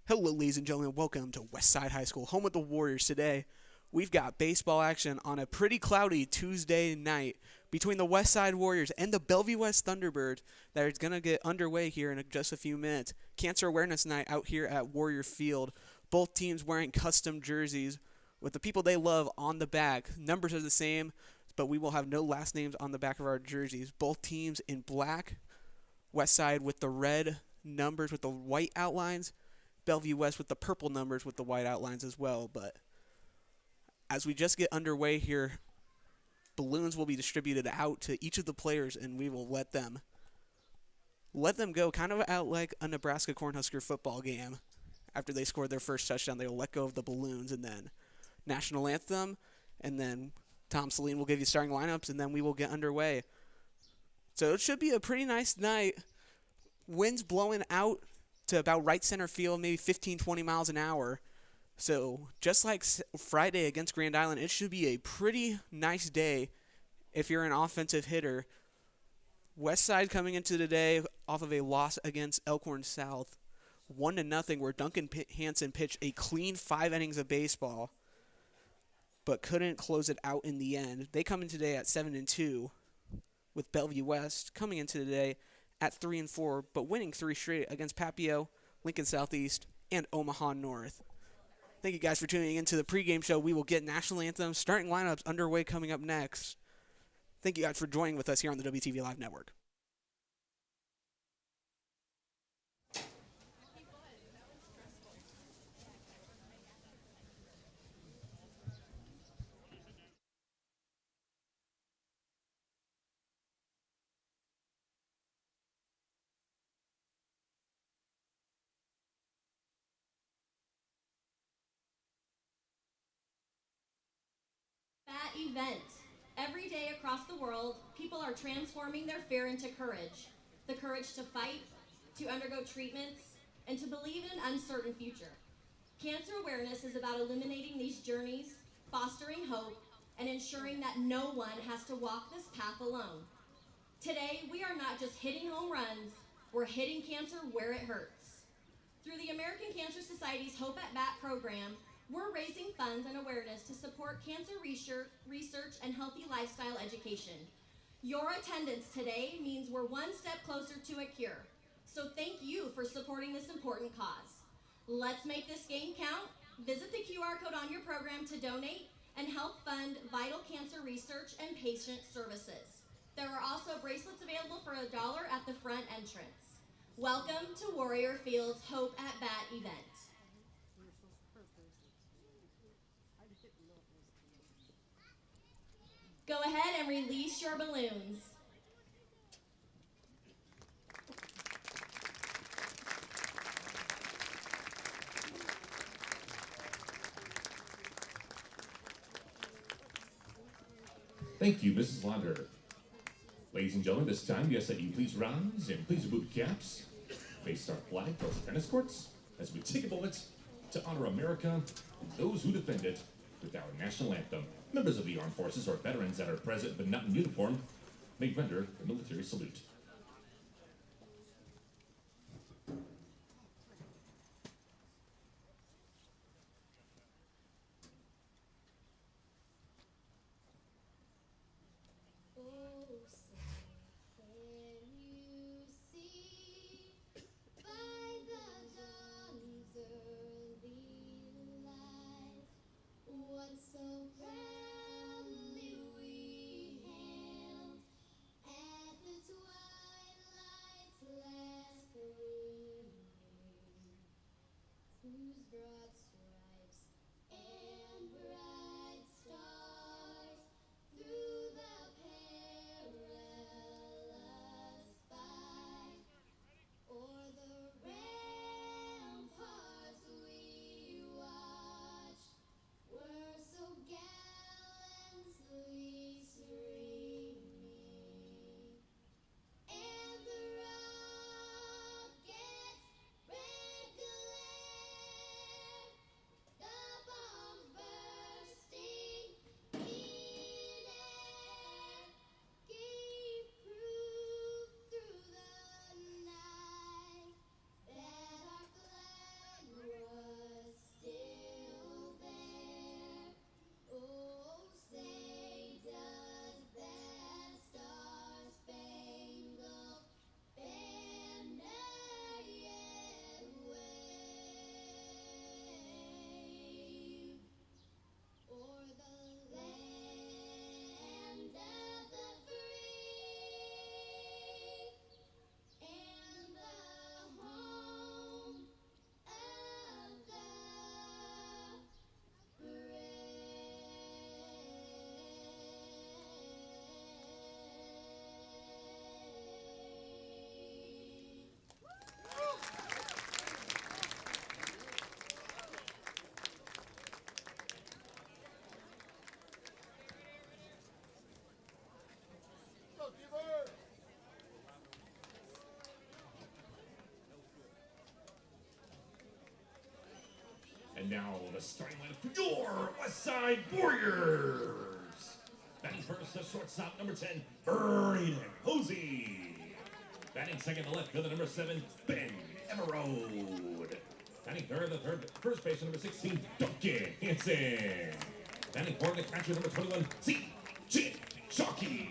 Hello, ladies and gentlemen. Welcome to Westside High School, home of the Warriors. Today, we've got baseball action on a pretty cloudy Tuesday night between the Westside Warriors and the Bellevue West Thunderbirds that is going to get underway here in just a few minutes. Cancer Awareness Night out here at Warrior Field. Both teams wearing custom jerseys with the people they love on the back. Numbers are the same, but we will have no last names on the back of our jerseys. Both teams in black. Westside with the red numbers with the white outlines. Bellevue West with the purple numbers with the white outlines as well. But as we just get underway here, balloons will be distributed out to each of the players, and we will let them go kind of out like a Nebraska Cornhusker football game. After they score their first touchdown, they will let go of the balloons, and then national anthem, and then Tom Saline will give you starting lineups, and then we will get underway. So it should be a pretty nice night. Winds blowing out to about right center field, maybe 15, 20 miles an hour. So just like Friday against Grand Island, it should be a pretty nice day if you're an offensive hitter. Westside coming into today off of a loss against Elkhorn South, 1-0, where Duncan Hansen pitched a clean 5 innings of baseball, but couldn't close it out in the end. They come in today at 7-2, with Bellevue West coming into today at 3-4, but winning 3 straight against Papio, Lincoln Southeast, and Omaha North. Thank you guys for tuning into the pregame show. We will get national anthems, starting lineups underway coming up next. Thank you guys for joining with us here on the WTV Live Network. That event. Every day across the world, people are transforming their fear into courage. The courage to fight, to undergo treatments, and to believe in an uncertain future. Cancer awareness is about illuminating these journeys, fostering hope, and ensuring that no one has to walk this path alone. Today, we are not just hitting home runs, we're hitting cancer where it hurts. Through the American Cancer Society's Hope at Bat program, we're raising funds and awareness to support cancer research and healthy lifestyle education. Your attendance today means we're one step closer to a cure. So thank you for supporting this important cause. Let's make this game count. Visit the QR code on your program to donate and help fund vital cancer research and patient services. There are also bracelets available for $1 at the front entrance. Welcome to Warrior Field's Hope at Bat event. Go ahead and release your balloons. Thank you, Mrs. Lauder. Ladies and gentlemen, this time we ask that you please rise and please remove your caps. Face our flag towards the tennis courts as we take a moment to honor America and those who defend it with our national anthem. Members of the armed forces or veterans that are present but not in uniform may render the military salute. So proudly we hailed at the now the starting lineup for your Westside Warriors. Batting first, the shortstop, number 10, Braden Hosey. Batting second, the left fielder, number 7, Ben Emerald. Batting third, first baseman, number 16, Duncan Hansen. Batting fourth, the catcher, number 21, C.J. Shockey.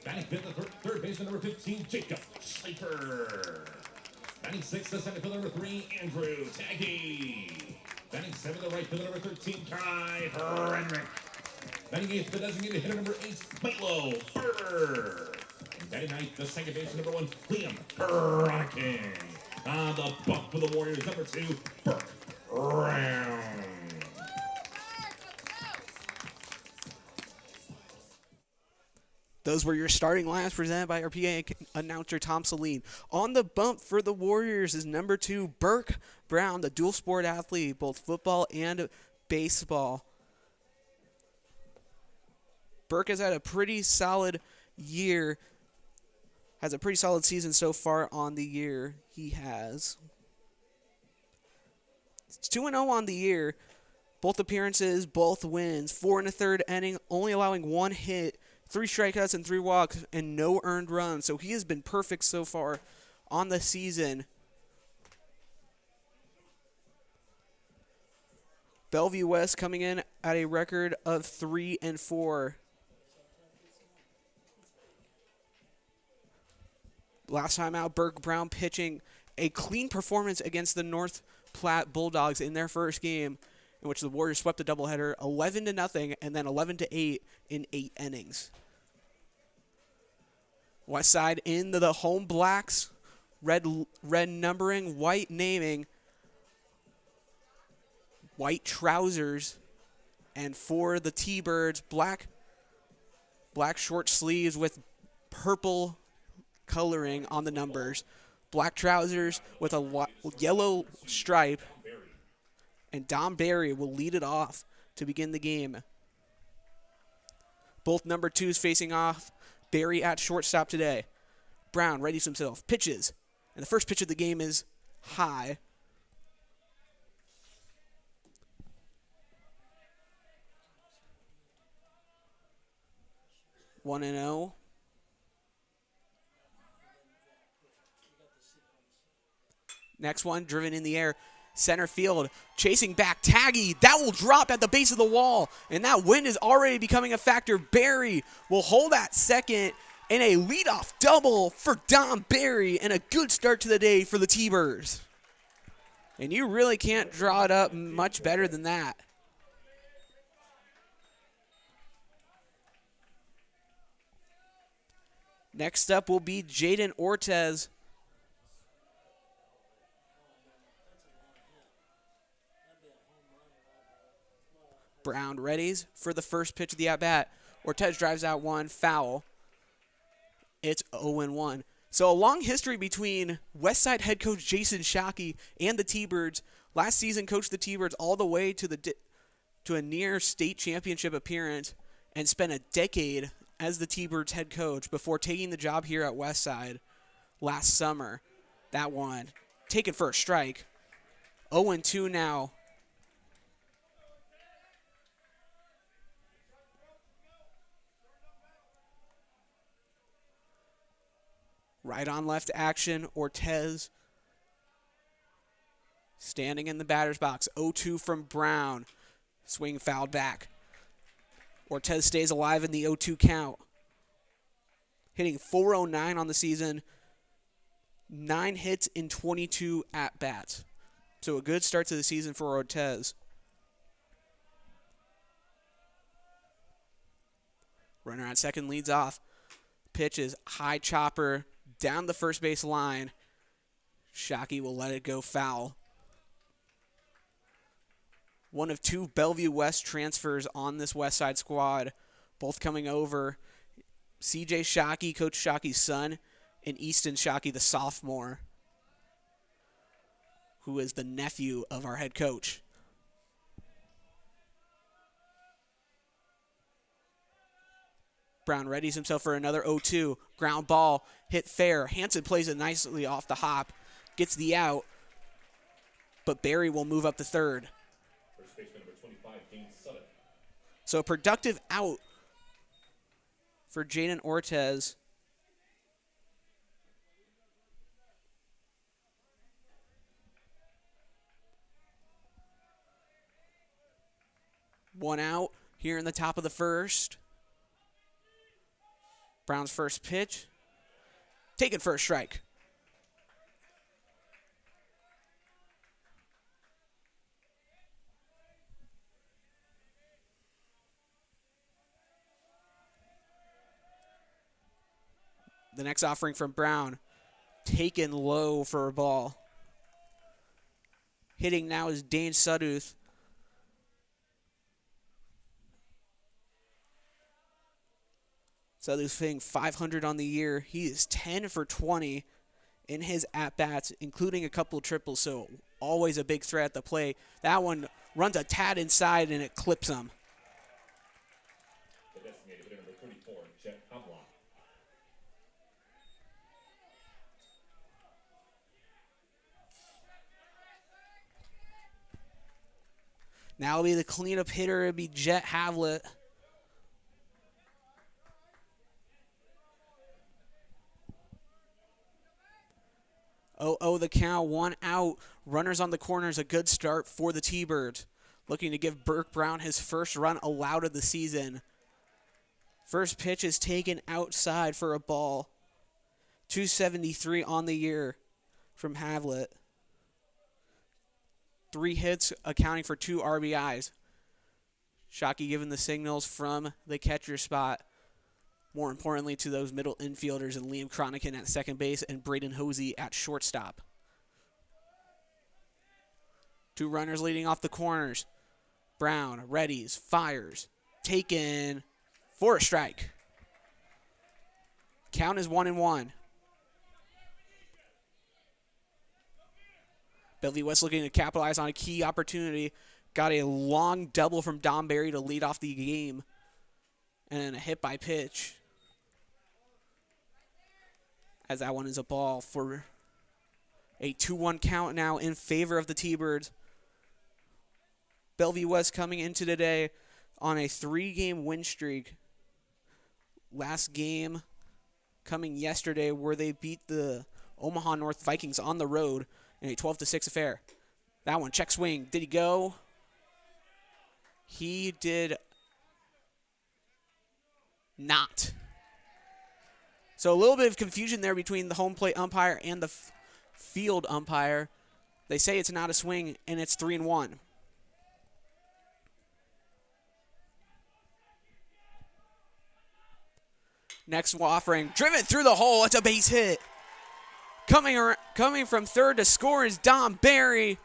Batting fifth, the third baseman, number 15, Jacob Schleifer. Batting sixth, the center fielder, number 3, Andrew Taggy. Batting seventh, the right fielder, number 13, Kai Frederick. Batting eighth, the designated hitter, number 8, Milo Burr. And batting ninth, the second baseman, number 1, Liam Bronican. On the bump for the Warriors, number 2, Burke Brown. Those were your starting lineups presented by our PA announcer, Tom Saline. On the bump for the Warriors is number 2, Burke Brown, the dual sport athlete, both football and baseball. Burke has had a pretty solid year, has a pretty solid season so far on the year. He has. It's 2-0 on the year. Both appearances, both wins. 4 in the third inning, only allowing 1 hit. 3 strikeouts and 3 walks, and no earned runs. So he has been perfect so far on the season. Bellevue West coming in at a record of 3-4. Last time out, Burke Brown pitching a clean performance against the North Platte Bulldogs in their first game, in which the Warriors swept a doubleheader 11-0 and then 11-8 in 8 innings. Westside in the home blacks, red numbering, white naming, white trousers, and for the T-Birds, black short sleeves with purple coloring on the numbers, black trousers with a yellow stripe. And Dom Barry will lead it off to begin the game. Both number 2s facing off. Barry at shortstop today. Brown readies himself. Pitches. And the first pitch of the game is high. 1-0. Next one, driven in the air. Center field, chasing back, Taggy. That will drop at the base of the wall, and that wind is already becoming a factor. Barry will hold at second, and a leadoff double for Dom Barry, and a good start to the day for the T-Birds. And you really can't draw it up much better than that. Next up will be Jaden Ortez. Brown readies for the first pitch of the at-bat. Ortez drives out one, foul. It's 0-1. So a long history between Westside head coach Jason Shockey and the T-Birds. Last season coached the T-Birds all the way to a near state championship appearance and spent a decade as the T-Birds head coach before taking the job here at Westside last summer. That one taken for a strike. 0-2 now. Right on left action, Ortez standing in the batter's box. 0-2 from Brown. Swing fouled back. Ortez stays alive in the 0-2 count. Hitting .409 on the season. 9 hits in 22 at-bats. So a good start to the season for Ortez. Runner on second leads off. Pitch is high chopper down the first base line. Shockey will let it go foul. One of 2 Bellevue West transfers on this Westside squad, both coming over. C.J. Shockey, Coach Shockey's son, and Easton Shockey, the sophomore, who is the nephew of our head coach. Brown readies himself for another 0-2. Ground ball, hit fair. Hansen plays it nicely off the hop, gets the out, but Barry will move up to third. baseman number 25, Dean Sutton. So a productive out for Jaden Ortez. One out here in the top of the first. Brown's first pitch. Taken for a strike. The next offering from Brown. Taken low for a ball. Hitting now is Dane Sudduth. Sudduth hitting .500 on the year. He is 10 for 20 in his at-bats, including a couple triples, so always a big threat at the plate. That one runs a tad inside, and it clips him. The designated hitter number 34, Jet Havlock. Now it'll be the cleanup hitter. It'll be Jet Havlet. Oh, the count, one out. Runners on the corners, a good start for the T-Birds. Looking to give Burke Brown his first run allowed of the season. First pitch is taken outside for a ball. 273 on the year from Havlet. 3 hits, accounting for 2 RBIs. Shockey giving the signals from the catcher spot. More importantly to those middle infielders and Liam Cronican at second base and Braden Hosey at shortstop. 2 runners leading off the corners. Brown readies, fires, taken for a strike. Count is 1-1. Bellevue West looking to capitalize on a key opportunity. Got a long double from Dom Barry to lead off the game. And then a hit by pitch. As that one is a ball for a 2-1 count now in favor of the T-Birds. Bellevue West coming into today on a 3-game win streak. Last game coming yesterday where they beat the Omaha North Vikings on the road in a 12-6 affair. That one, check swing. Did he go? He did not. So a little bit of confusion there between the home plate umpire and the field umpire. They say it's not a swing, and it's 3-1. Next offering, driven through the hole. It's a base hit. Coming from third to score is Dom Barry,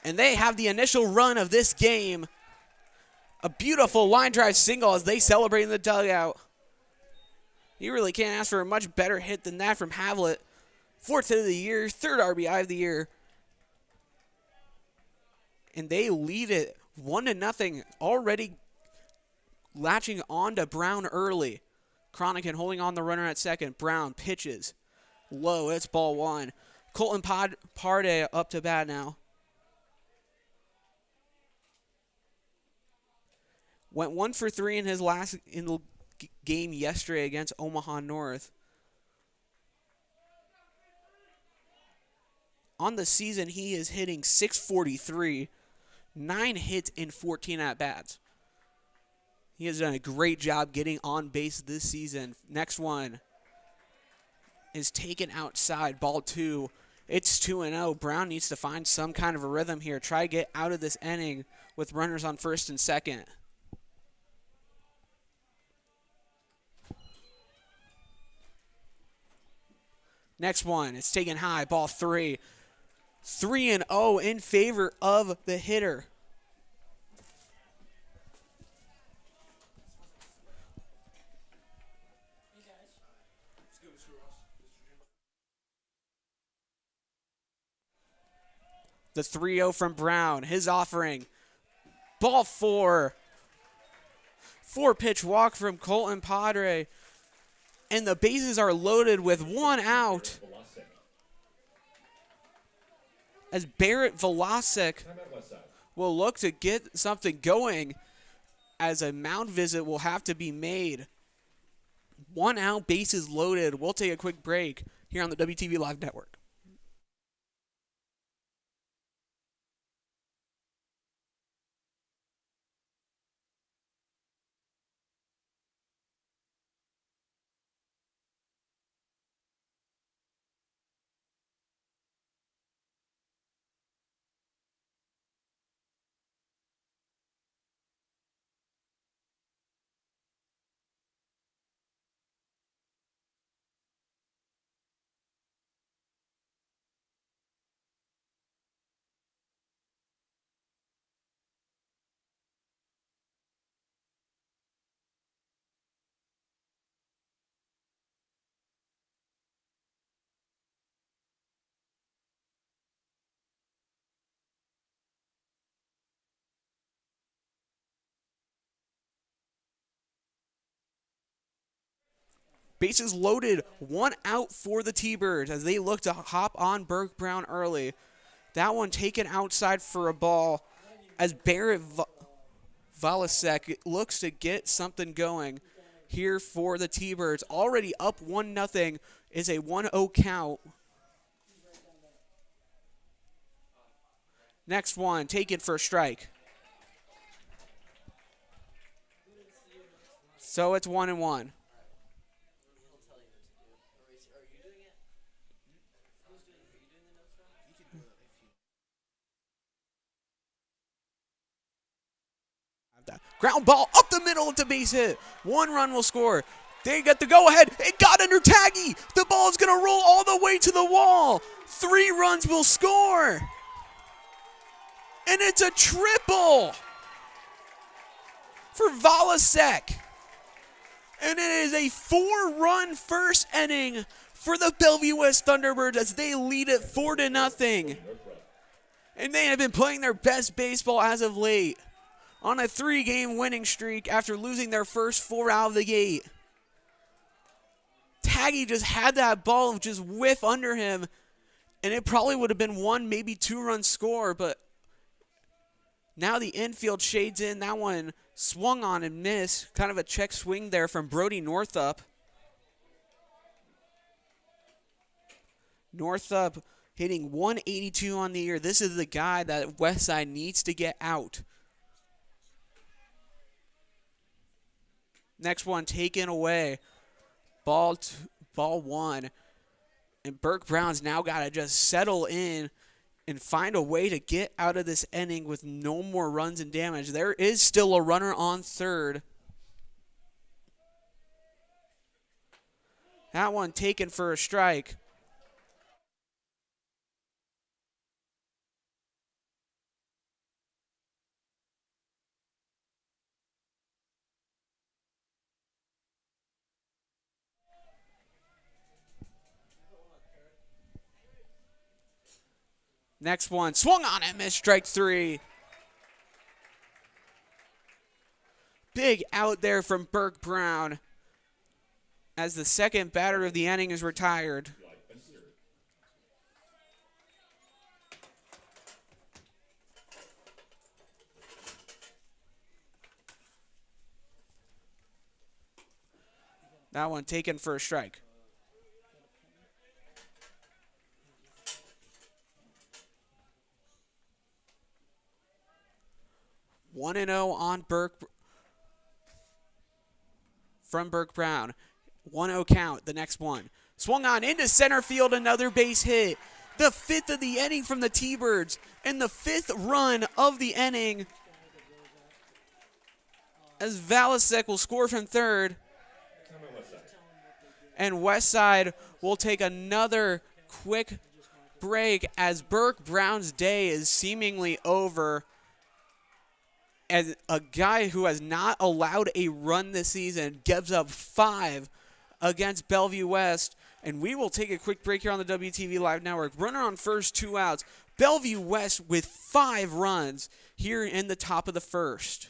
and they have the initial run of this game. A beautiful line drive single as they celebrate in the dugout. You really can't ask for a much better hit than that from Havlet. 4th hit of the year, 3rd RBI of the year. And they lead it 1-0, already latching on to Brown early. Cronican holding on the runner at second. Brown pitches low. It's ball 1. Colton Parde up to bat now. Went 1 for 3 in his last game yesterday against Omaha North. On the season, he is hitting .643, 9 hits in 14 at-bats. He has done a great job getting on base this season. Next one is taken outside, ball 2. It's 2-0. Brown needs to find some kind of a rhythm here. Try to get out of this inning with runners on first and second. Next one, it's taken high, ball 3. 3-0 in favor of the hitter. The 3-0 from Brown, his offering. Ball 4. 4-pitch walk from Colton Padre. And the bases are loaded with 1 out. As Barrett Velasek will look to get something going as a mound visit will have to be made. 1 out, bases loaded. We'll take a quick break here on the WTV Live Network. Bases loaded, 1 out for the T-Birds as they look to hop on Burke Brown early. That one taken outside for a ball as Barrett Valasek looks to get something going here for the T-Birds. Already up 1-0 is a 1-0 count. Next one, taken for a strike. So it's 1-1. Ground ball up the middle. It's a base hit. 1 run will score. They get the go-ahead. It got under Taggy. The ball is going to roll all the way to the wall. 3 runs will score. And it's a triple for Valasek. And it is a 4-run first inning for the Bellevue West Thunderbirds as they lead it 4-0. And they have been playing their best baseball as of late, on a 3-game winning streak after losing their first 4 out of the gate. Taggy just had that ball just whiff under him, and it probably would have been 1, maybe 2-run score, but now the infield shades in. That one swung on and missed. Kind of a check swing there from Brody Northup. Northup hitting 182 on the year. This is the guy that Westside needs to get out. Next one taken away. Ball 1. And Burke Brown's now got to just settle in and find a way to get out of this inning with no more runs and damage. There is still a runner on third. That one taken for a strike. Next one, swung on and missed, strike 3. Big out there from Burke Brown as the second batter of the inning is retired. That one taken for a strike. One and 0 on from Burke Brown. 1-0 count, the next one. Swung on into center field, another base hit. The 5th of the inning from the T-Birds, and the 5th run of the inning as Valasek will score from third. And Westside will take another quick break as Burke Brown's day is seemingly over. As a guy who has not allowed a run this season gives up 5 against Bellevue West. And we will take a quick break here on the WTV Live Network. Runner on first, 2 outs. Bellevue West with 5 runs here in the top of the first.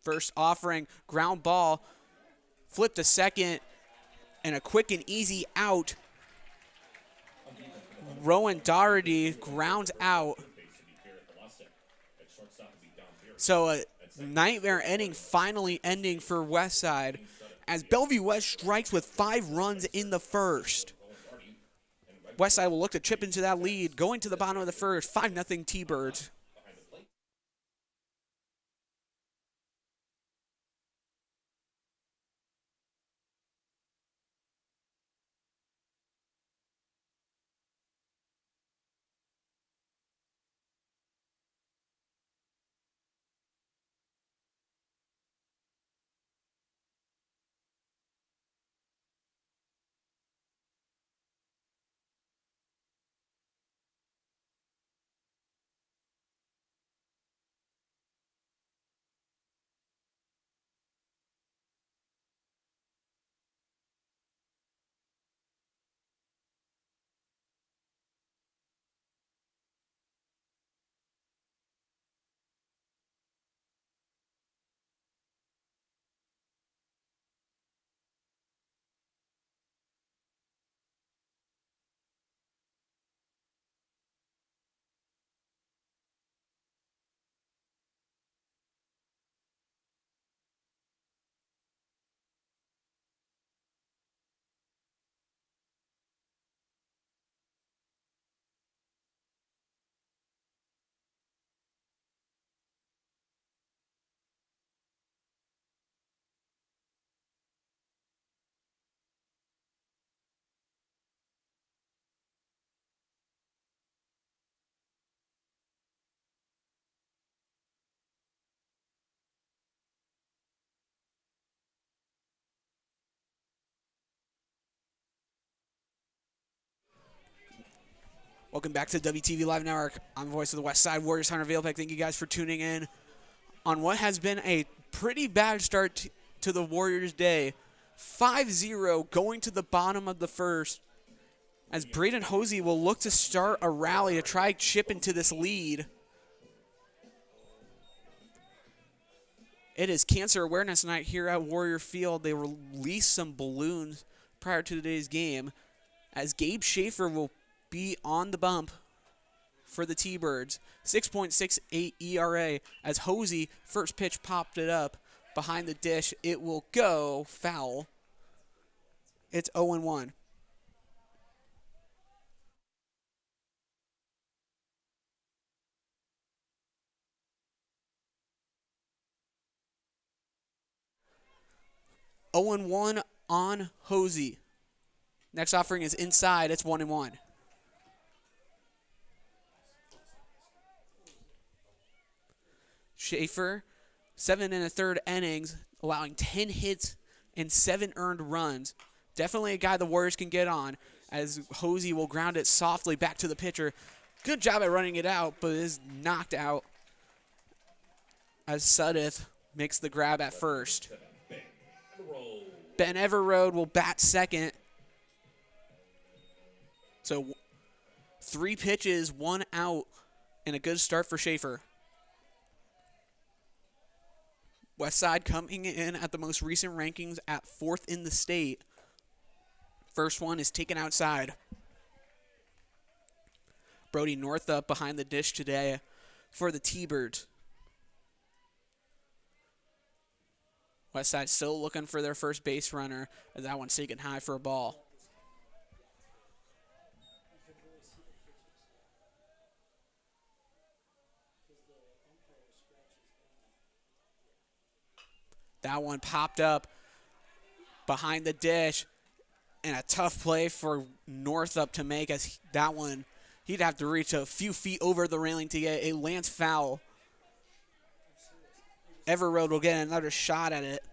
First offering, ground ball, flip to second, and a quick and easy out. Rowan Doherty grounds out. So a nightmare inning finally ending for Westside as Bellevue West strikes with 5 runs in the first. Westside will look to chip into that lead, going to the bottom of the first, 5-0 T-Birds. Welcome back to WTV Live Network. I'm the voice of the Westside Warriors, Hunter Vailbeck. Thank you guys for tuning in on what has been a pretty bad start to the Warriors' day. 5-0 going to the bottom of the first as Braden Hosey will look to start a rally to try chip into this lead. It is Cancer Awareness Night here at Warrior Field. They released some balloons prior to today's game as Gabe Schaefer will be on the bump for the T-Birds. 6.68 ERA as Hosey, first pitch popped it up behind the dish. It will go foul. It's 0-1. On Hosey. Next offering is inside. It's 1-1. Schaefer, 7 1/3 innings, allowing 10 hits and 7 earned runs. Definitely a guy the Warriors can get on as Hosey will ground it softly back to the pitcher. Good job at running it out, but it is knocked out as Suddeth makes the grab at first. Ben Everroad will bat second. So 3 pitches, 1 out, and a good start for Schaefer. Westside coming in at the most recent rankings at 4th in the state. First one is taken outside. Brody Northup behind the dish today for the T-Birds. Westside still looking for their first base runner as that one's taken high for a ball. That one popped up behind the dish, and a tough play for Northup to make as that one, he'd have to reach a few feet over the railing to get a Lance foul. Everroad will get another shot at it.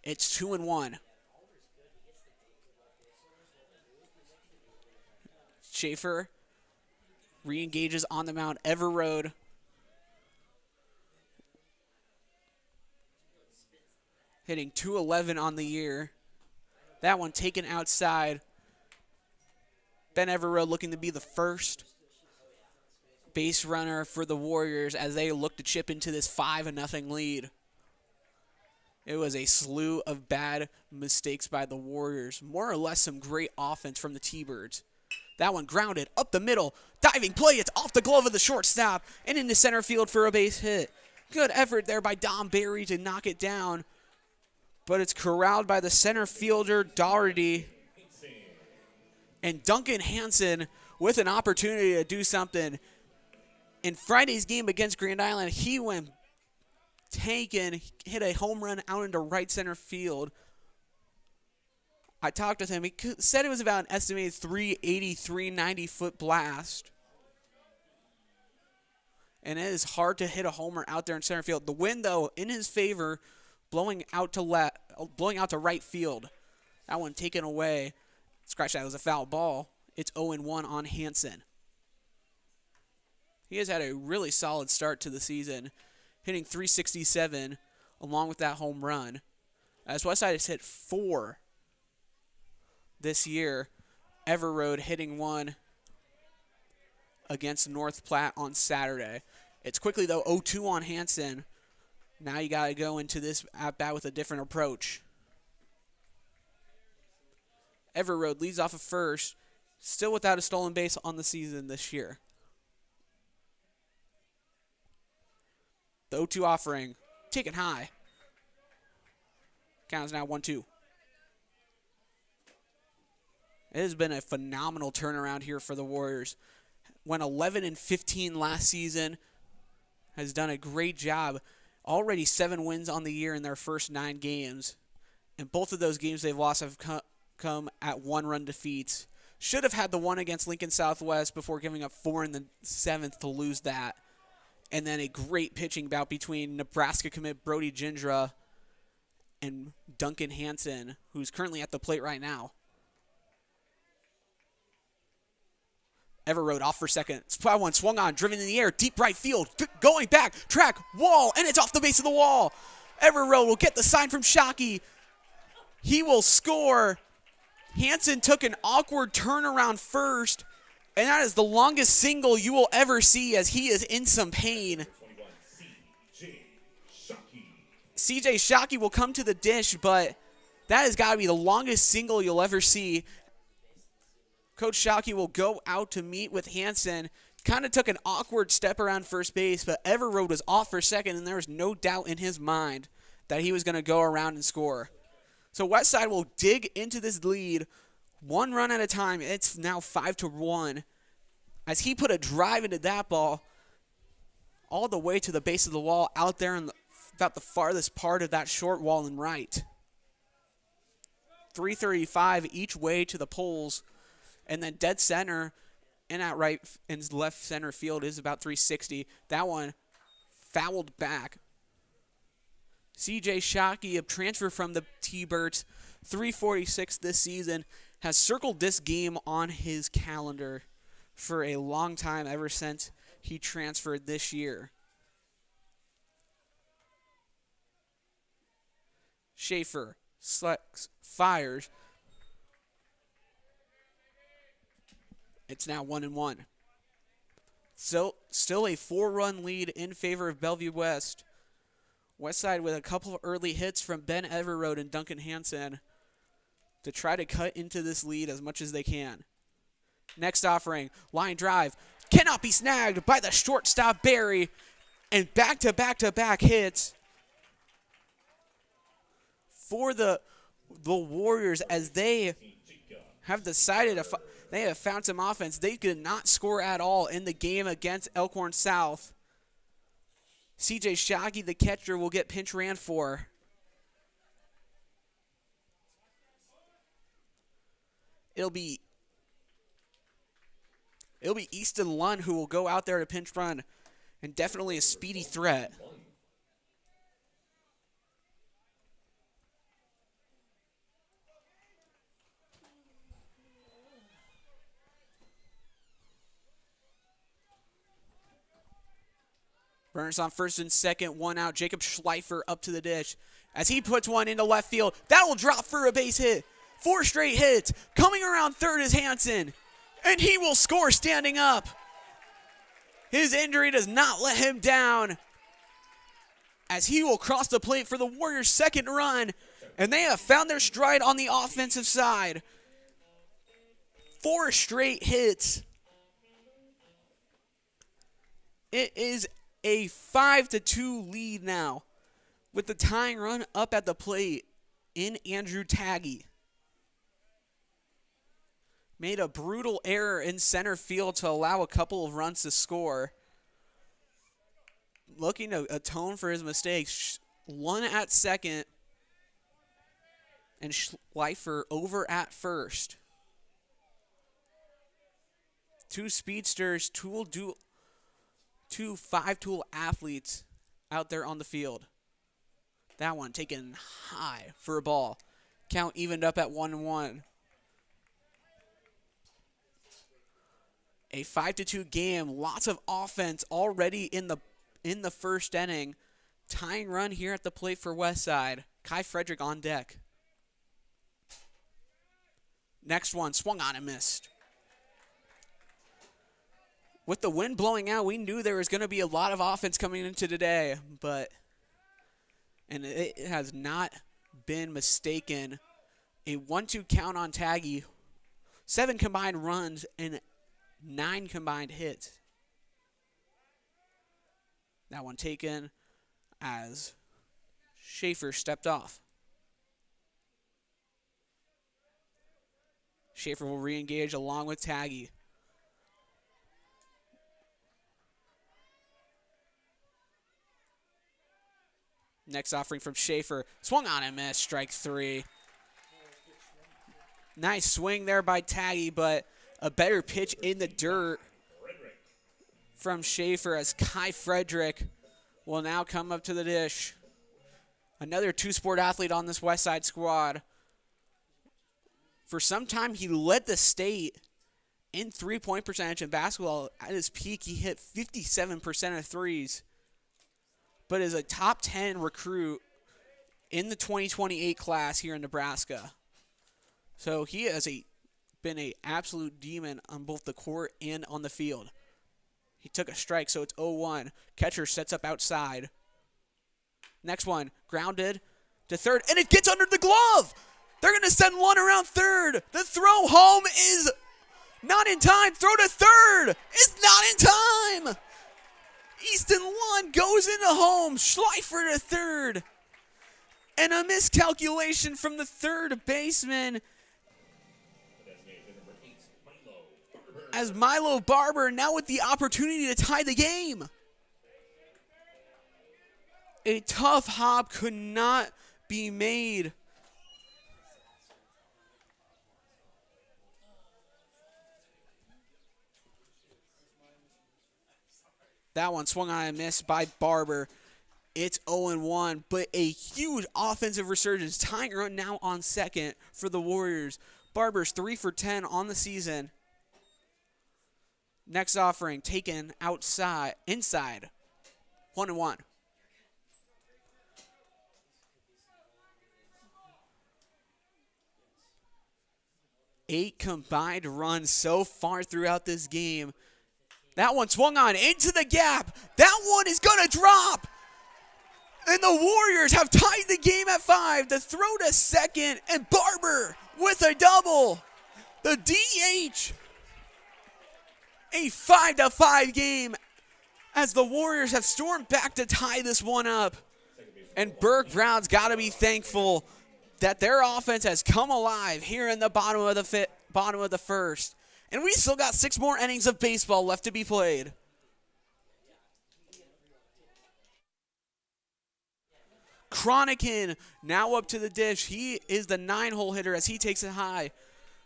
It's 2-1. Schaefer re-engages on the mound. Everroad hitting .211 on the year. That one taken outside. Ben Everroad looking to be the first base runner for the Warriors as they look to chip into this 5-0 lead. It was a slew of bad mistakes by the Warriors. More or less some great offense from the T-Birds. That one grounded up the middle. Diving play. It's off the glove of the shortstop and into center field for a base hit. Good effort there by Dom Barry to knock it down. But it's corralled by the center fielder, Doherty. And Duncan Hansen with an opportunity to do something. In Friday's game against Grand Island, he went tanking, hit a home run out into right center field. I talked with him. He said it was about an estimated 380, 390 foot blast. And it is hard to hit a homer out there in center field. The wind, though, in his favor, blowing out to right field. That one taken away. Scratch that, it was a foul ball. It's 0-1 on Hansen. He has had a really solid start to the season, hitting .367 along with that home run. As Westside has hit 4 this year. Everroad hitting 1 against North Platte on Saturday. It's quickly, though, 0-2 on Hansen. Now you got to go into this at-bat with a different approach. Everroad leads off of first, still without a stolen base on the season this year. The 0-2 offering, taken high. Count is now 1-2. It has been a phenomenal turnaround here for the Warriors. Went 11-15 last season. Has done a great job. Already 7 wins on the year in their first 9 games. And both of those games they've lost have come at 1-run defeats. Should have had the one against Lincoln Southwest before giving up 4 in the 7th to lose that. And then a great pitching bout between Nebraska commit Brody Gindra and Duncan Hansen, who's currently at the plate right now. Everroad off for second. That one swung on, driven in the air, deep right field, going back, track, wall, and it's off the base of the wall. Everroad will get the sign from Shockey. He will score. Hansen took an awkward turnaround first, and that is the longest single you will ever see as he is in some pain. CJ Shockey will come to the dish, but that has got to be the longest single you'll ever see. Coach Shockey will go out to meet with Hansen. Kind of took an awkward step around first base, but Everroad was off for second, and there was no doubt in his mind that he was going to go around and score. So Westside will dig into this lead 1 run at a time. It's now 5-1 as he put a drive into that ball all the way to the base of the wall out there in about the farthest part of that short wall and right. 335 each way to the poles. And then dead center and at right and left center field is about 360. That one fouled back. CJ Shockey, a transfer from the T-Birds, 346 this season, has circled this game on his calendar for a long time, ever since he transferred this year. Schaefer, Slex, fires. It's now 1-1. Still a 4-run lead in favor of Bellevue West. Westside with a couple of early hits from Ben Everroad and Duncan Hansen to try to cut into this lead as much as they can. Next offering, line drive, cannot be snagged by the shortstop Barry, and back-to-back-to-back hits for the Warriors as they have decided they have found some offense. They could not score at all in the game against Elkhorn South. CJ Shockey, the catcher, will get pinch ran for. It'll be Easton Lund who will go out there to pinch run, and definitely a speedy threat. Runners on first and second, 1 out. Jacob Schleifer up to the dish as he puts one into left field. That will drop for a base hit. 4 straight hits. Coming around third is Hansen, and he will score standing up. His injury does not let him down. as he will cross the plate for the Warriors' second run, and they have found their stride on the offensive side. 4 straight hits. It is a 5-2 lead now, with the tying run up at the plate in Andrew Taggy. Made a brutal error in center field to allow a couple of runs to score. Looking to atone for his mistakes. One at second, and Schleifer over at first. 2 speedsters, 2 5-tool athletes out there on the field. That one taken high for a ball. Count evened up at 1-1. A 5-2 game. Lots of offense already in the first inning. Tying run here at the plate for Westside. Kai Frederick on deck. Next one, swung on and missed. With the wind blowing out, we knew there was going to be a lot of offense coming into today, and it has not been mistaken. A 1-2 count on Taggy. 7 combined runs and 9 combined hits. That one taken as Schaefer stepped off. Schaefer will re-engage along with Taggy. Next offering from Schaefer. Swung on and missed. Strike 3. Nice swing there by Taggy, but a better pitch in the dirt from Schaefer as Kai Frederick will now come up to the dish. Another two-sport athlete on this Westside squad. For some time, he led the state in three-point percentage in basketball. At his peak, he hit 57% of threes, but is a top 10 recruit in the 2028 class here in Nebraska. So he has been an absolute demon on both the court and on the field. He took a strike, so it's 0-1. Catcher sets up outside. Next one, grounded to third, and it gets under the glove. They're going to send one around third. The throw home is not in time. Throw to third. It's not in time. Easton one goes into home. Schleifer to third. And a miscalculation from the third baseman as Milo Barber now with the opportunity to tie the game. A tough hop could not be made. That one swung on and missed by Barber. It's 0-1, but a huge offensive resurgence. Tying run now on second for the Warriors. Barber's 3 for 10 on the season. Next offering taken inside. 1-1. 8 combined runs so far throughout this game. That one swung on into the gap. That one is going to drop. And the Warriors have tied the game at 5. The throw to second, and Barber with a double. The DH. A 5-5 game as the Warriors have stormed back to tie this one up. And Burke Brown's got to be thankful that their offense has come alive here in the bottom of the first. And we still got 6 more innings of baseball left to be played. Cronican now up to the dish. He is the 9-hole hitter as he takes it high.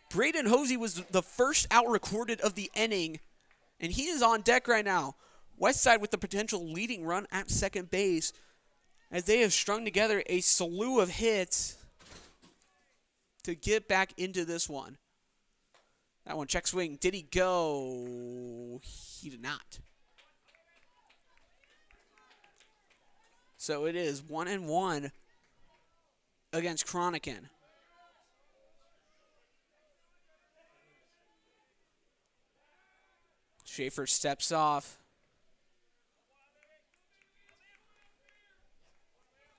Braden Hosey was the first out recorded of the inning, and he is on deck right now. Westside with the potential leading run at second base as they have strung together a slew of hits to get back into this one. That one, check swing. Did he go? He did not. So it is 1-1 against Cronican. Schaefer steps off.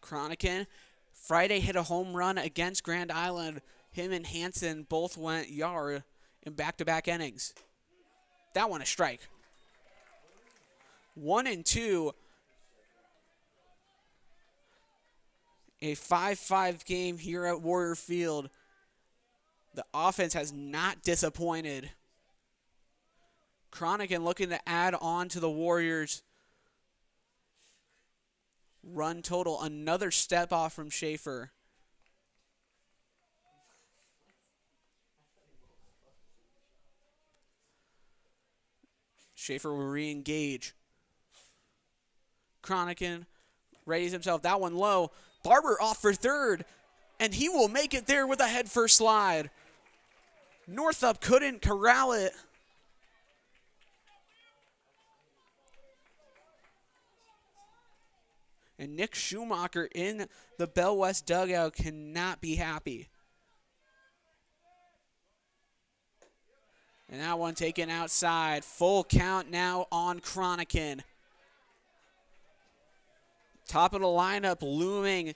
Cronican. Friday hit a home run against Grand Island. Him and Hansen both went yard in back-to-back innings. That one a strike. 1-2. A 5-5 game here at Warrior Field. The offense has not disappointed. Cronican looking to add on to the Warriors' run total. Another step off from Schaefer. Schaefer will re-engage. Cronican readies himself. That one low. Barber off for third, and he will make it there with a head-first slide. Northup couldn't corral it. And Nick Schumacher in the Bellevue West dugout cannot be happy. And that one taken outside. Full count now on Cronican. Top of the lineup looming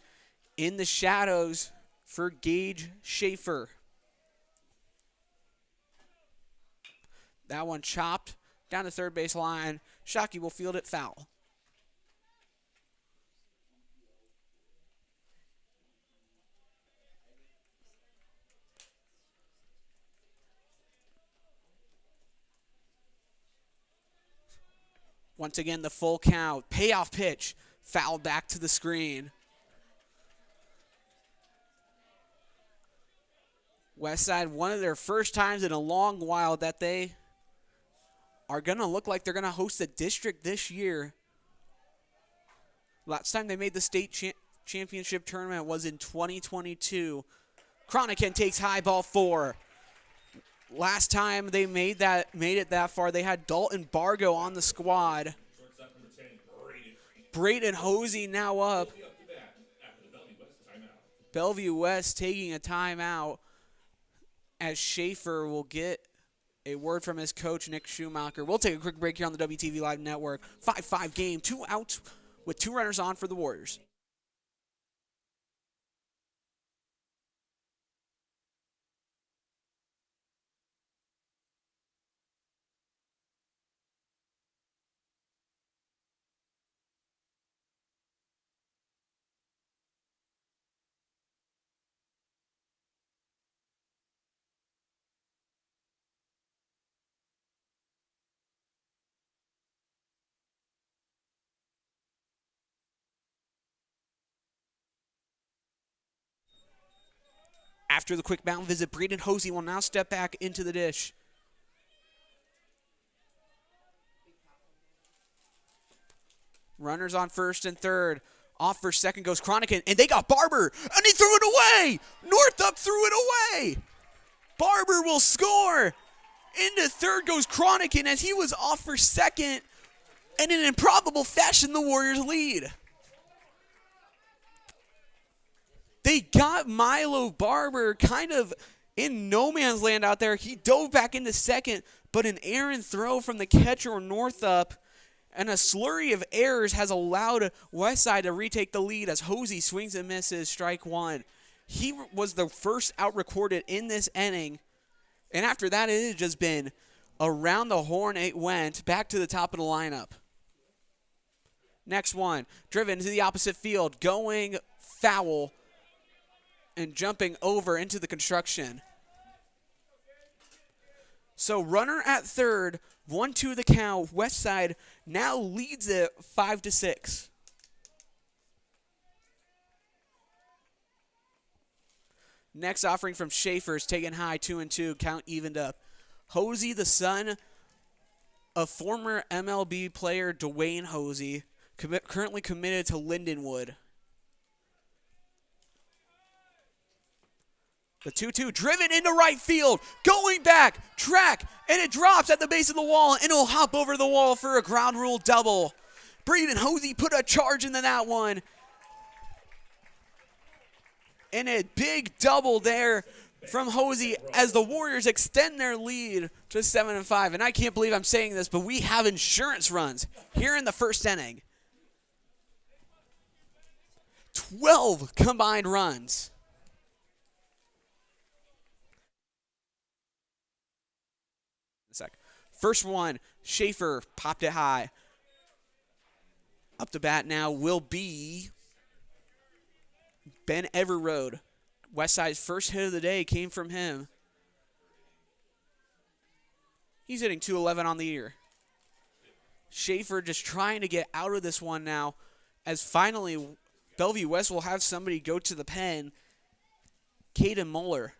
in the shadows for Gage Schaefer. That one chopped down the third base line. Shockey will field it foul. Once again, the full count. Payoff pitch. Foul back to the screen. Westside, one of their first times in a long while that they are going to look like they're going to host a district this year. Last time they made the state championship tournament was in 2022. Cronican takes high ball 4. Last time they made it that far, they had Dalton Bargo on the squad. Brayden Hosey now up. Bellevue West taking a timeout as Schaefer will get a word from his coach, Nick Schumacher. We'll take a quick break here on the WTV Live Network. 5-5 game, 2 outs with 2 runners on for the Warriors. After the quick mound visit, Brayden Hosey will now step back into the dish. Runners on first and third. Off for second goes Cronican, and they got Barber, and he threw it away! Northup threw it away! Barber will score! Into third goes Cronican as he was off for second, and in improbable fashion, the Warriors lead. They got Milo Barber kind of in no man's land out there. He dove back into second, but an errant throw from the catcher Northup and a slurry of errors has allowed Westside to retake the lead as Hosey swings and misses, strike 1. He was the first out recorded in this inning, and after that it had just been around the horn it went, back to the top of the lineup. Next one, driven to the opposite field, going foul, and jumping over into the construction. So runner at third, 1-2 the count. Westside now leads it 5-6. Next offering from Schaefer is taken high, 2-2, count evened up. Hosey, the son of former MLB player Dwayne Hosey, currently committed to Lindenwood. The 2-2 driven into right field, going back, track, and it drops at the base of the wall, and it'll hop over the wall for a ground rule double. Brayden Hosey put a charge into that one. And a big double there from Hosey as the Warriors extend their lead to 7-5. And I can't believe I'm saying this, but we have insurance runs here in the first inning. 12 combined runs. First one, Schaefer popped it high. Up to bat now will be Ben Everroad. Westside's first hit of the day came from him. He's hitting .211 on the year. Schaefer just trying to get out of this one now, as finally Bellevue West will have somebody go to the pen. Caden Muller.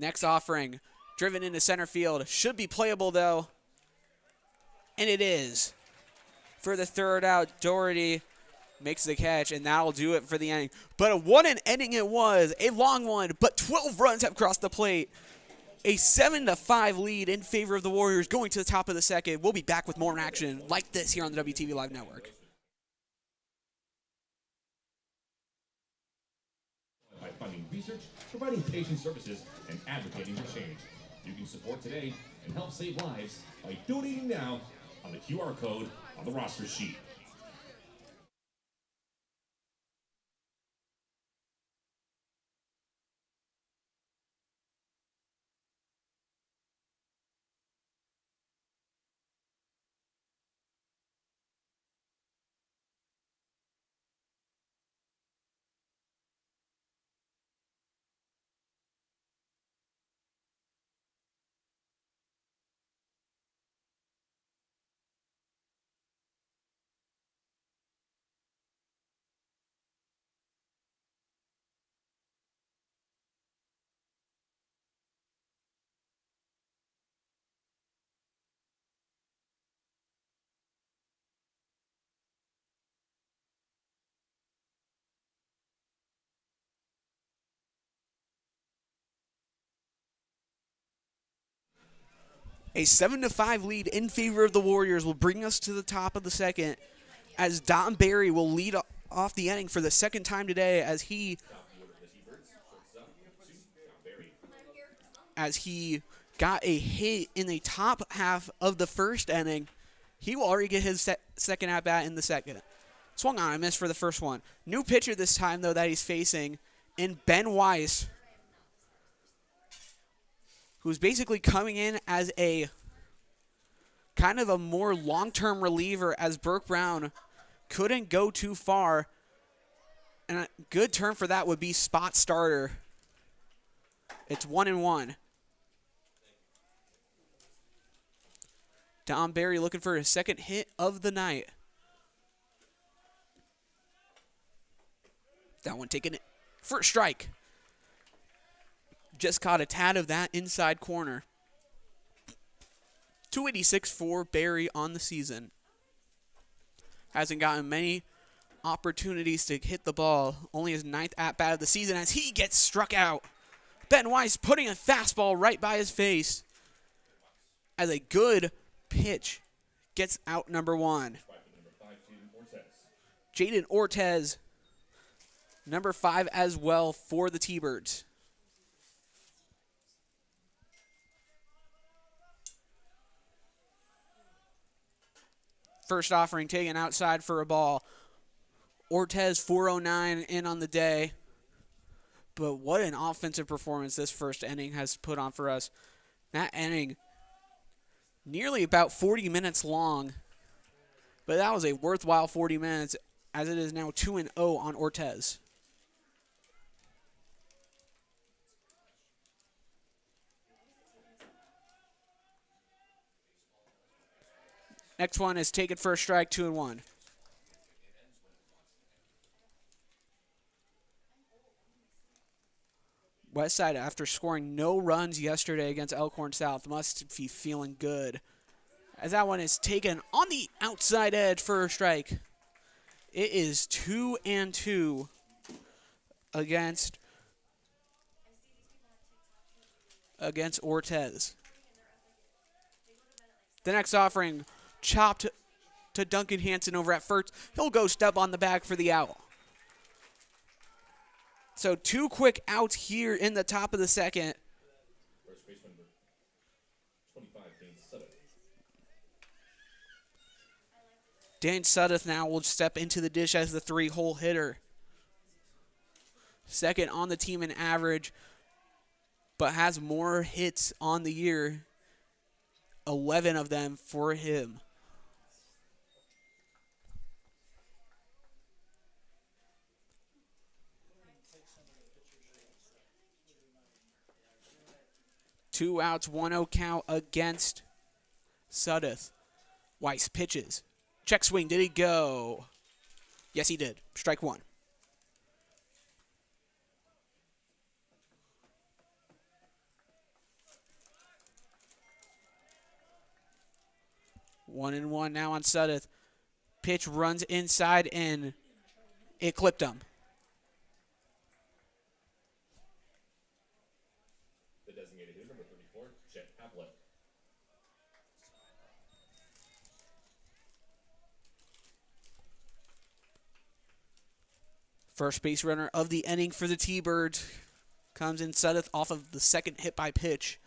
Next offering, driven into center field. Should be playable, though. And it is. For the third out, Doherty makes the catch, and that'll do it for the inning. But what an inning it was. A long one, but 12 runs have crossed the plate. A 7-5 lead in favor of the Warriors going to the top of the second. We'll be back with more action like this here on the WTV Live Network. By funding research, providing patient services, and advocating for change. You can support today and help save lives by donating now on the QR code on the roster sheet. A 7-5 lead in favor of the Warriors will bring us to the top of the second, as Don Barry will lead off the inning for the second time today, as he got a hit in the top half of the first inning. He will already get his second at-bat in the second. Swung on and missed for the first one. New pitcher this time, though, that he's facing in Ben Weiss, who's basically coming in as a kind of a more long-term reliever, as Burke Brown couldn't go too far. And a good term for that would be spot starter. It's 1-1. Don Barry looking for his second hit of the night. That one taking it for a strike. Just caught a tad of that inside corner. 286 for Barry on the season. Hasn't gotten many opportunities to hit the ball. Only his 9th at-bat of the season as he gets struck out. Ben Weiss putting a fastball right by his face as a good pitch gets out number 1. Jaden Ortez, number 5 as well for the T-Birds. First offering taken outside for a ball. Ortez 409 in on the day. But what an offensive performance this first inning has put on for us. That inning nearly about 40 minutes long. But that was a worthwhile 40 minutes, as it is now 2-0 on Ortez. Next one is taken for a strike, 2-1. Westside, after scoring no runs yesterday against Elkhorn South, must be feeling good, as that one is taken on the outside edge for a strike. It is 2-2 against Ortez. The next offering, chopped to Duncan Hansen over at first. He'll go step on the bag for the out. So 2 quick outs here in the top of the second. First baseman, 25, Dane Sutter. Dan Sudduth now will step into the dish as the 3-hole hitter. Second on the team in average, but has more hits on the year. 11 of them for him. Two outs, 1-0 count against Sudduth. Weiss pitches. Check swing. Did he go? Yes, he did. Strike one. One and one now on Sudduth. Pitch runs inside and it clipped him. The designated hitter, number 34, Chet Havlet. First base runner of the inning for the T-Birds comes in Sudduth off of the second hit by pitch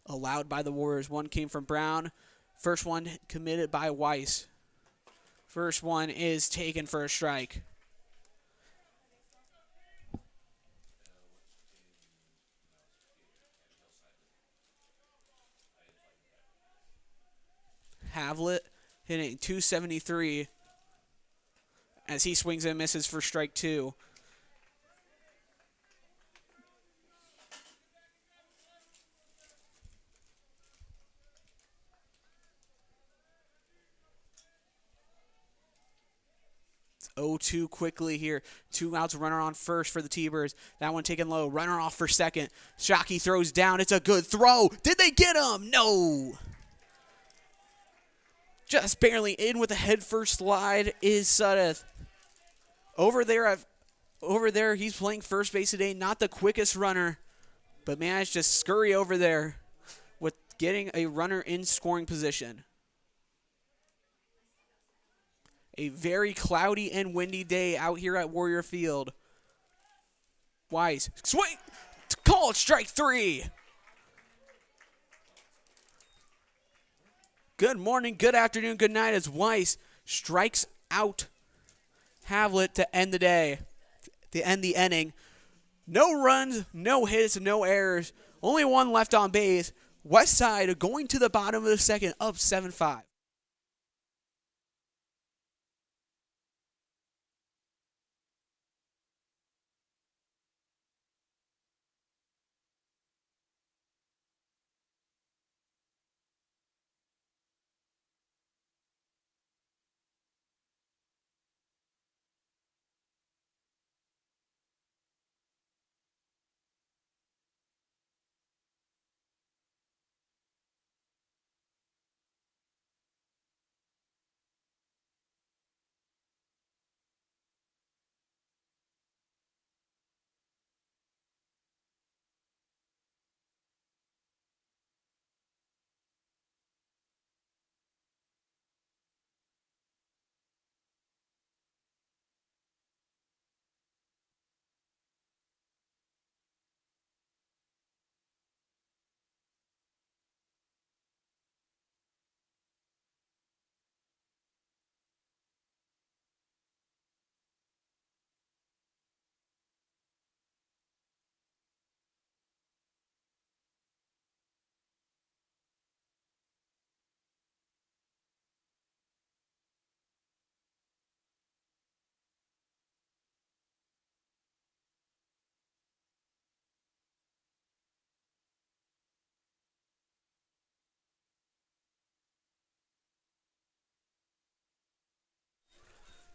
allowed by the Warriors. One came from Brown. First one committed by Weiss. First one is taken for a strike. Havlet hitting .273 as he swings and misses for strike two. It's 0-2 quickly here. 2 outs, runner on first for the T-Birds. That one taken low. Runner off for second. Shockey throws down. It's a good throw. Did they get him? No. Just barely in with a head-first slide is Sudduth. Over there, he's playing first base today. Not the quickest runner, but managed to scurry over there with getting a runner in scoring position. A very cloudy and windy day out here at Warrior Field. Weiss, swing, called strike three. Good morning, good afternoon, good night as Weiss strikes out Havlet to end the day, to end the inning. No runs, no hits, no errors. Only one left on base. Westside going to the bottom of the second, up 7-5.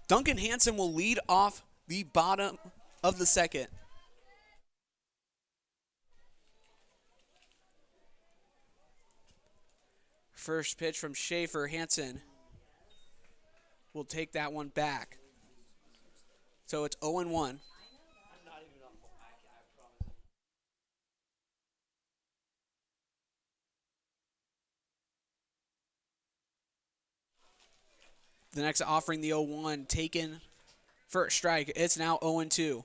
Duncan Hansen will lead off the bottom of the second. First pitch from Schaefer. Hansen will take that one back. So it's 0-1. The next offering, the 0-1, taken for a strike. It's now 0-2.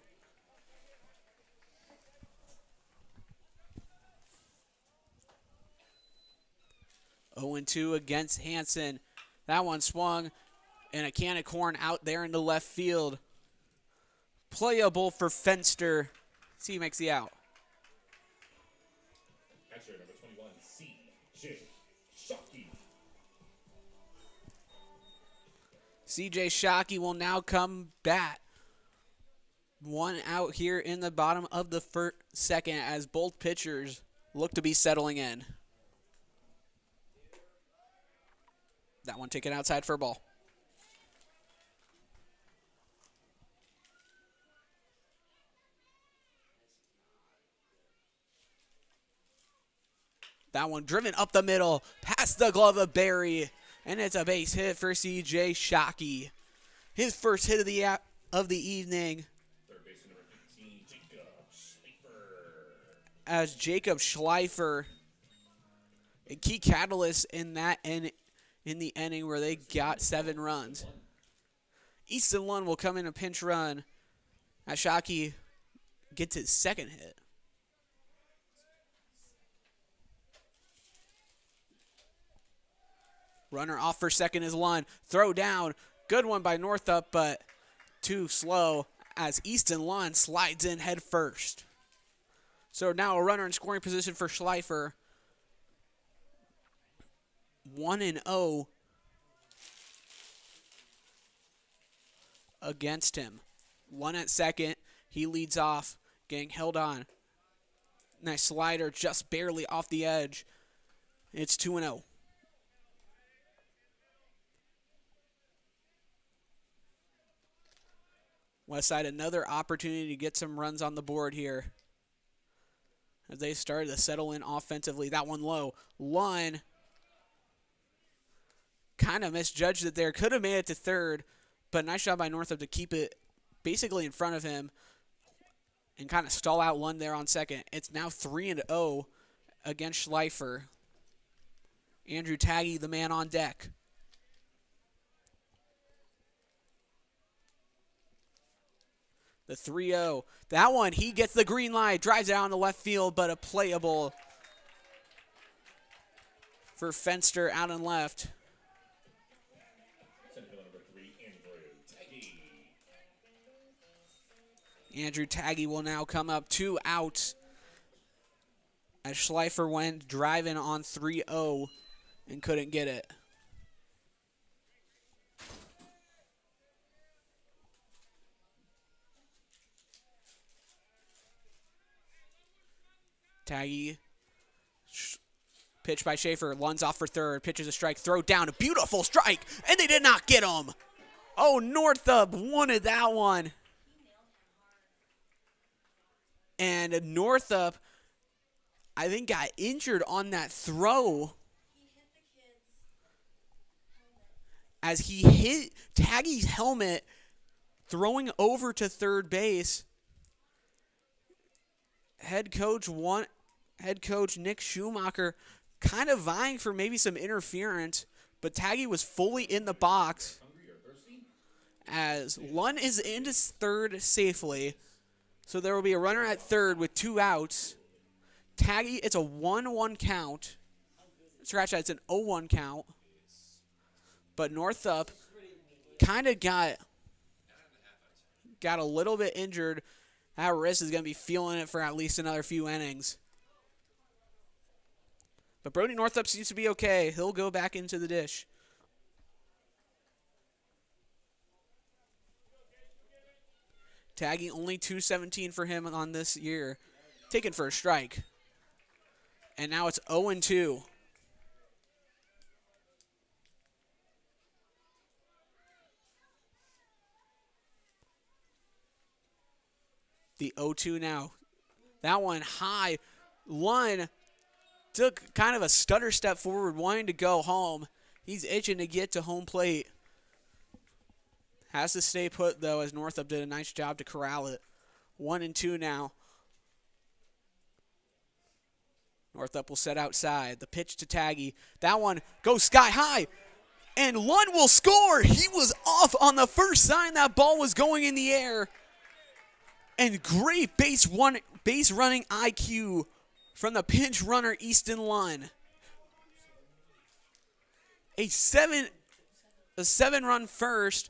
Oh and 2 against Hansen. That one swung And a can of corn out there in the left field. Playable for Fenster. See, he makes the out. Catcher number 21, C.J. Shockey. C.J. Shockey will now come bat. One out here in the bottom of the second as both pitchers look to be settling in. That one taken outside for a ball. That one driven up the middle, past the glove of Barry, and it's a base hit for C.J. Shockey. His first hit of the evening. Third baseman number 15, Jacob Schleifer. As Jacob Schleifer, a key catalyst in the inning where they got 7 runs. Easton Lund will come in a pinch run as Shockey gets his second hit. Runner off for second is Lund. Throw down. Good one by Northup, but too slow as Easton Lund slides in head first. So now a runner in scoring position for Schleifer. 1-0 against him. One at second. He leads off, getting held on. Nice slider, just barely off the edge. It's 2-0. Westside, another opportunity to get some runs on the board here as they started to settle in offensively. That one low. Lund kind of misjudged it there. Could have made it to third, but nice job by Northup to keep it basically in front of him and kind of stall out Lund there on second. It's now 3-0 against Schleifer. Andrew Taggy, the man on deck. The 3-0. That one, he gets the green light, drives it out in the left field, but a playable for Fenster out and left. Center fielder number 3, Andrew Taggy. Andrew Taggy will now come up 2 outs as Schleifer went driving on 3-0 and couldn't get it. Taggy, pitch by Schaefer, Lund's off for third, pitches a strike, throw down, a beautiful strike, and they did not get him. Oh, Northup wanted that one. And Northup, I think, got injured on that throw as he hit Taggy's helmet throwing over to third base. Head coach Nick Schumacher kind of vying for maybe some interference, but Taggy was fully in the box as Lund is into third safely. So there will be a runner at third with 2 outs. Taggy, it's a 1-1 count. Scratch that, it's an 0-1 count. But Northup kind of got a little bit injured. That wrist is going to be feeling it for at least another few innings. But Brody Northup seems to be okay. He'll go back into the dish. Taggy only .217 for him on this year. Taken for a strike. And now it's 0-2. The 0-2 now. That one high. Lund took kind of a stutter step forward, wanting to go home. He's itching to get to home plate. Has to stay put, though, as Northup did a nice job to corral it. 1-2 now. Northup will set outside. The pitch to Taggy. That one goes sky high. And Lund will score. He was off on the first sign that ball was going in the air. And great base running IQ from the pinch runner, Easton Lund. A a 7-run first,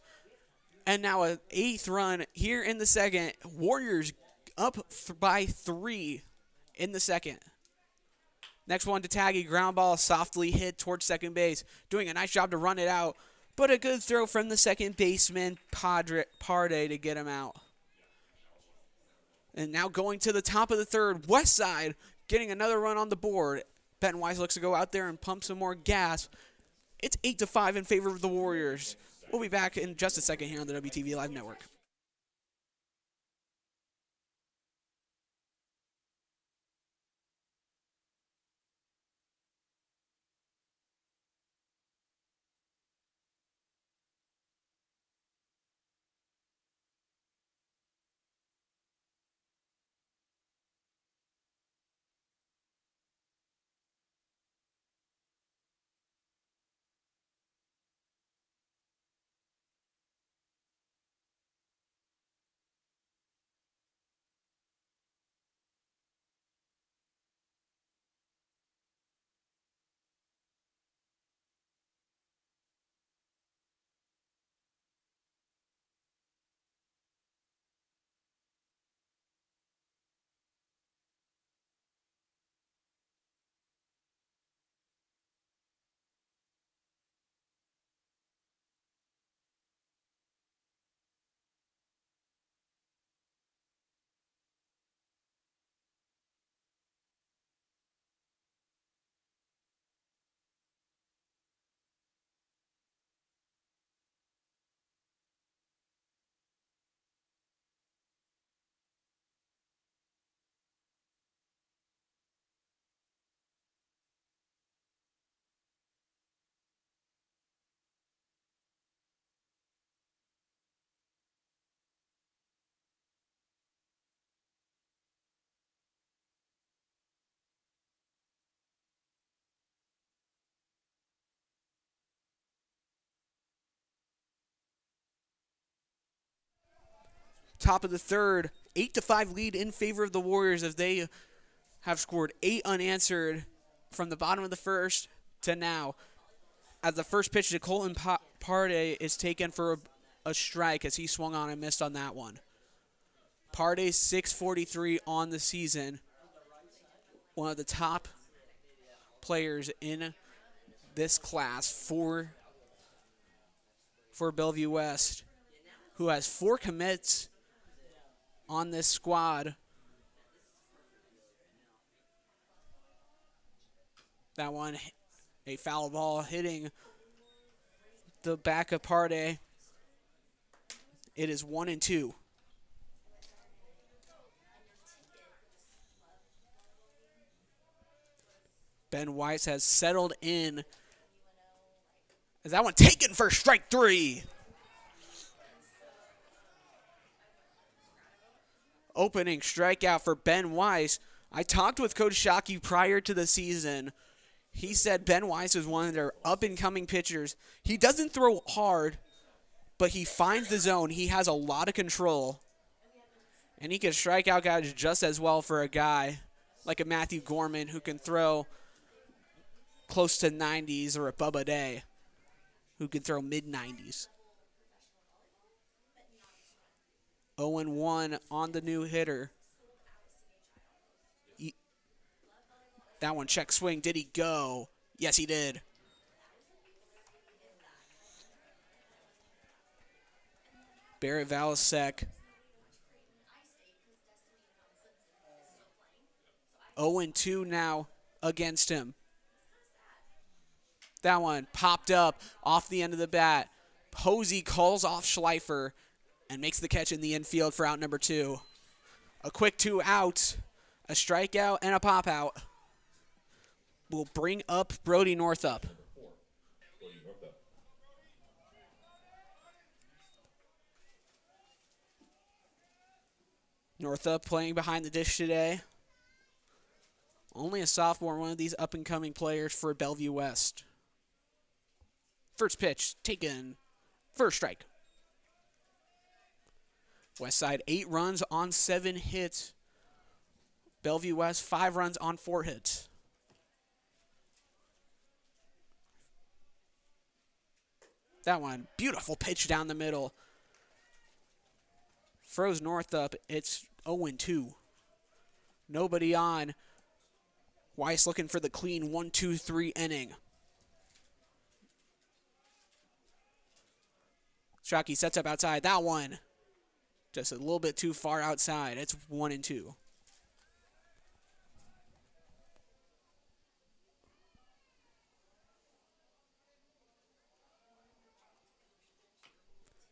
and now an 8th run here in the second. Warriors up by 3 in the second. Next one to Taggy, ground ball softly hit towards second base, doing a nice job to run it out, but a good throw from the second baseman, Parde, to get him out. And now going to the top of the third, Westside getting another run on the board. Ben Wise looks to go out there and pump some more gas. It's 8-5 in favor of the Warriors. We'll be back in just a second here on the WTV Live Network. Top of the third, 8-5 lead in favor of the Warriors as they have scored 8 unanswered from the bottom of the first to now. As the first pitch to Colton Parde is taken for a strike as he swung on and missed on that one. Parde 643 on the season. One of the top players in this class for Bellevue West, who has 4 commits on this squad. That one, a foul ball hitting the back of Parde. It is 1-2. Ben Weiss has settled in. Is that one taken for strike 3? Opening strikeout for Ben Weiss. I talked with Coach Shockey prior to the season. He said Ben Weiss is one of their up-and-coming pitchers. He doesn't throw hard, but he finds the zone. He has a lot of control. And he can strike out guys just as well for a guy like a Matthew Gorman who can throw close to 90s, or a Bubba Day who can throw mid-90s. 0-1 on the new hitter. That one, check swing. Did he go? Yes, he did. Barrett Valasek. 0-2 now against him. That one popped up off the end of the bat. Posey calls off Schleifer and makes the catch in the infield for out number 2. A quick 2 outs, a strikeout, and a pop out will bring up Brody Northup. Northup playing behind the dish today. Only a sophomore, one of these up-and-coming players for Bellevue West. First pitch taken, first strike. Westside 8 runs on 7 hits. Bellevue West 5 runs on 4 hits. that one. Beautiful pitch down the middle. Throws Northup. It's 0-2. Nobody on. Weiss looking for the clean 1-2-3 inning. Shockey sets up outside. That one just a little bit too far outside. It's 1-2.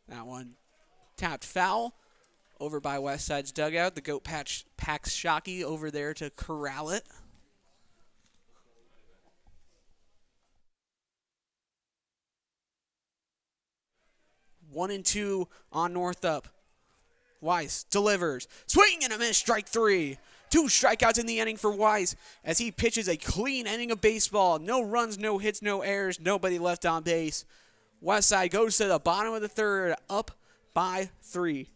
That one tapped foul over by Westside's dugout. The goat packs Shockey over there to corral it. One and two on Northup. Weiss delivers. Swing and a miss, strike three. 2 strikeouts in the inning for Weiss as he pitches a clean inning of baseball. No runs, no hits, no errors, nobody left on base. Westside goes to the bottom of the third, up by 3.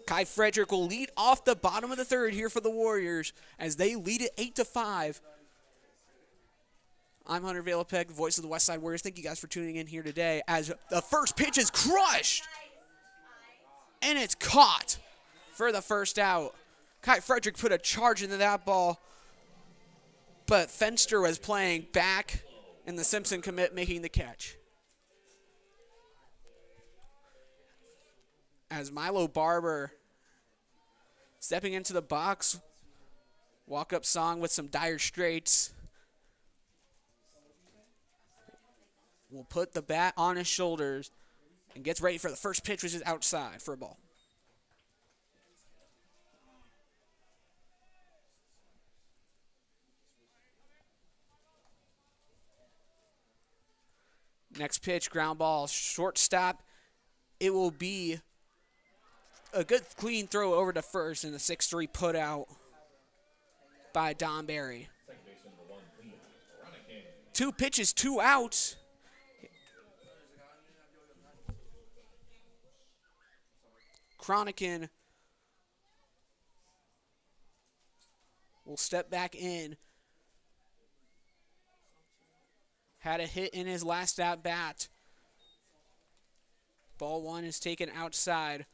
Kai Frederick will lead off the bottom of the third here for the Warriors as they lead it 8-5. I'm Hunter Valapek, voice of the Westside Warriors. Thank you guys for tuning in here today as the first pitch is crushed. And it's caught for the first out. Kai Frederick put a charge into that ball, but Fenster was playing back and the Simpson commit making the catch. As Milo Barber stepping into the box, walk-up song with some Dire Straits. Will put the bat on his shoulders and gets ready for the first pitch, which is outside for a ball. Next pitch, ground ball, shortstop. It will be a good clean throw over to first and the 6-3 put out by Don Barry. 2 pitches, 2 outs. Cronican will step back in. Had a hit in his last at-bat. Ball 1 is taken outside.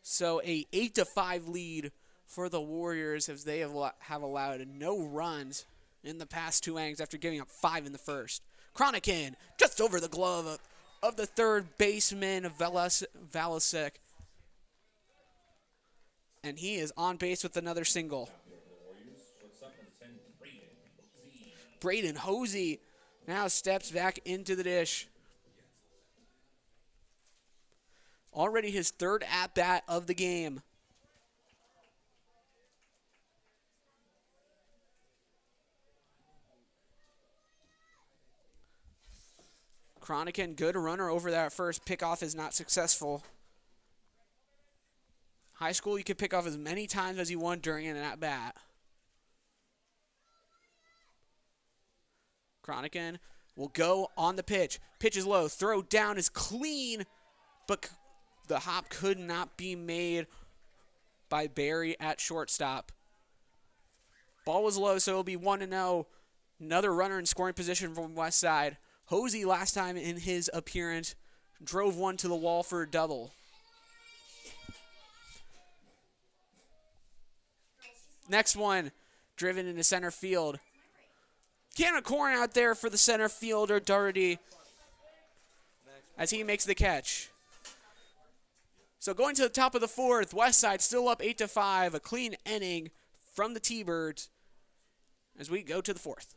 So a 8-5 lead for the Warriors as they have allowed no runs in the past 2 innings after giving up 5 in the first. Cronican just over the glove of the third baseman, Valasek. And he is on base with another single. Braden Hosey now steps back into the dish. Already his 3rd at-bat of the game. Cronican, good runner over that first. Pickoff is not successful. High school, you can pick off as many times as you want during an at-bat. Cronican will go on the pitch. Pitch is low. Throw down is clean, but the hop could not be made by Barry at shortstop. Ball was low, so it'll be 1-0. Another runner in scoring position from Westside. Hosey, last time in his appearance, drove one to the wall for a double. Next one, driven into center field. Can of corn out there for the center fielder, Doherty, as he makes the catch. So going to the top of the fourth, Westside still up 8-5. A clean inning from the T-Birds as we go to the fourth.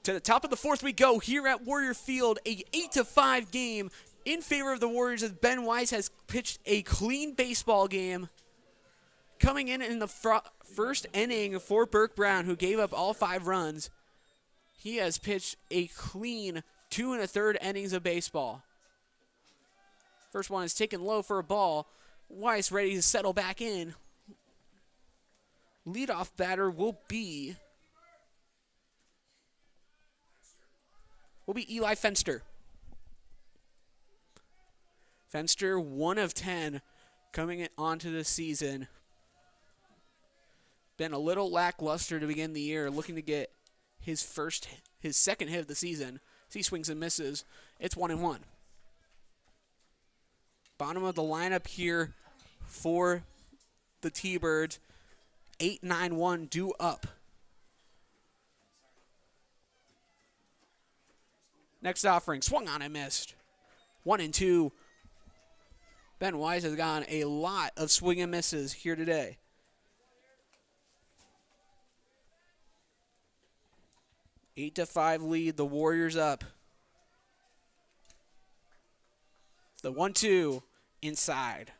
To the top of the fourth we go here at Warrior Field, a 8-5 game in favor of the Warriors as Ben Weiss has pitched a clean baseball game. Coming in the first inning for Burke Brown, who gave up all 5 runs, he has pitched a clean 2 1/3 innings of baseball. First one is taken low for a ball. Weiss ready to settle back in. Leadoff batter will be Eli Fenster. Fenster, 1 of 10 coming onto the season. Been a little lackluster to begin the year, looking to get his second hit of the season. As he swings and misses. It's 1-1. Bottom of the lineup here for the T-Birds. 8-9-1 due up. Next offering, swung on and missed. 1-2. Ben Weiss has gotten a lot of swing and misses here today. 8-5 lead, the Warriors up. The 1-2 inside.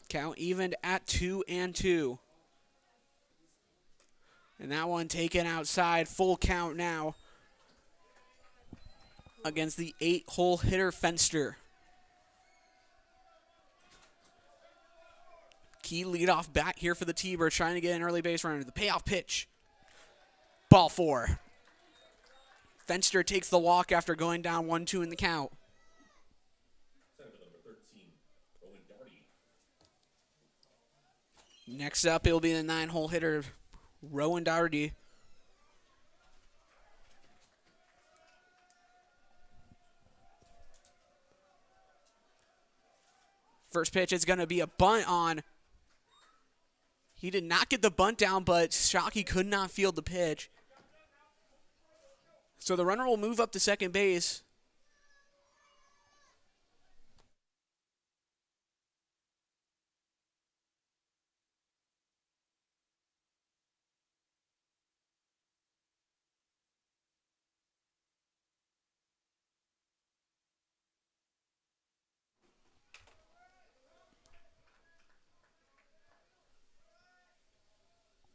Count evened at 2-2. And that one taken outside. Full count now against the 8-hole hitter Fenster. key leadoff bat here for the T-Birds, trying to get an early base runner. The payoff pitch. Ball 4. Fenster takes the walk after going down 1-2 in the count. Next up, it'll be the 9-hole hitter, Rowan Dougherty. First pitch is going to be a bunt on. He did not get the bunt down, but Shockey could not field the pitch. So the runner will move up to second base.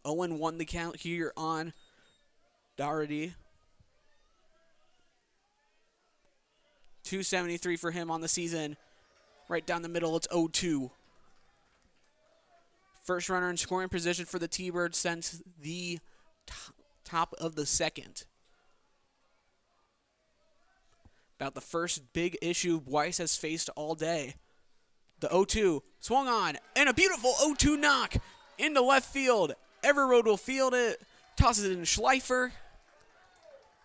Owen won the count here on Dougherty. 273 for him on the season. Right down the middle, it's 0-2. First runner in scoring position for the T-Birds since the top of the second. About the first big issue Weiss has faced all day. The 0-2 swung on, and a beautiful 0-2 knock into left field. Everroad will field it, tosses it in Schleifer.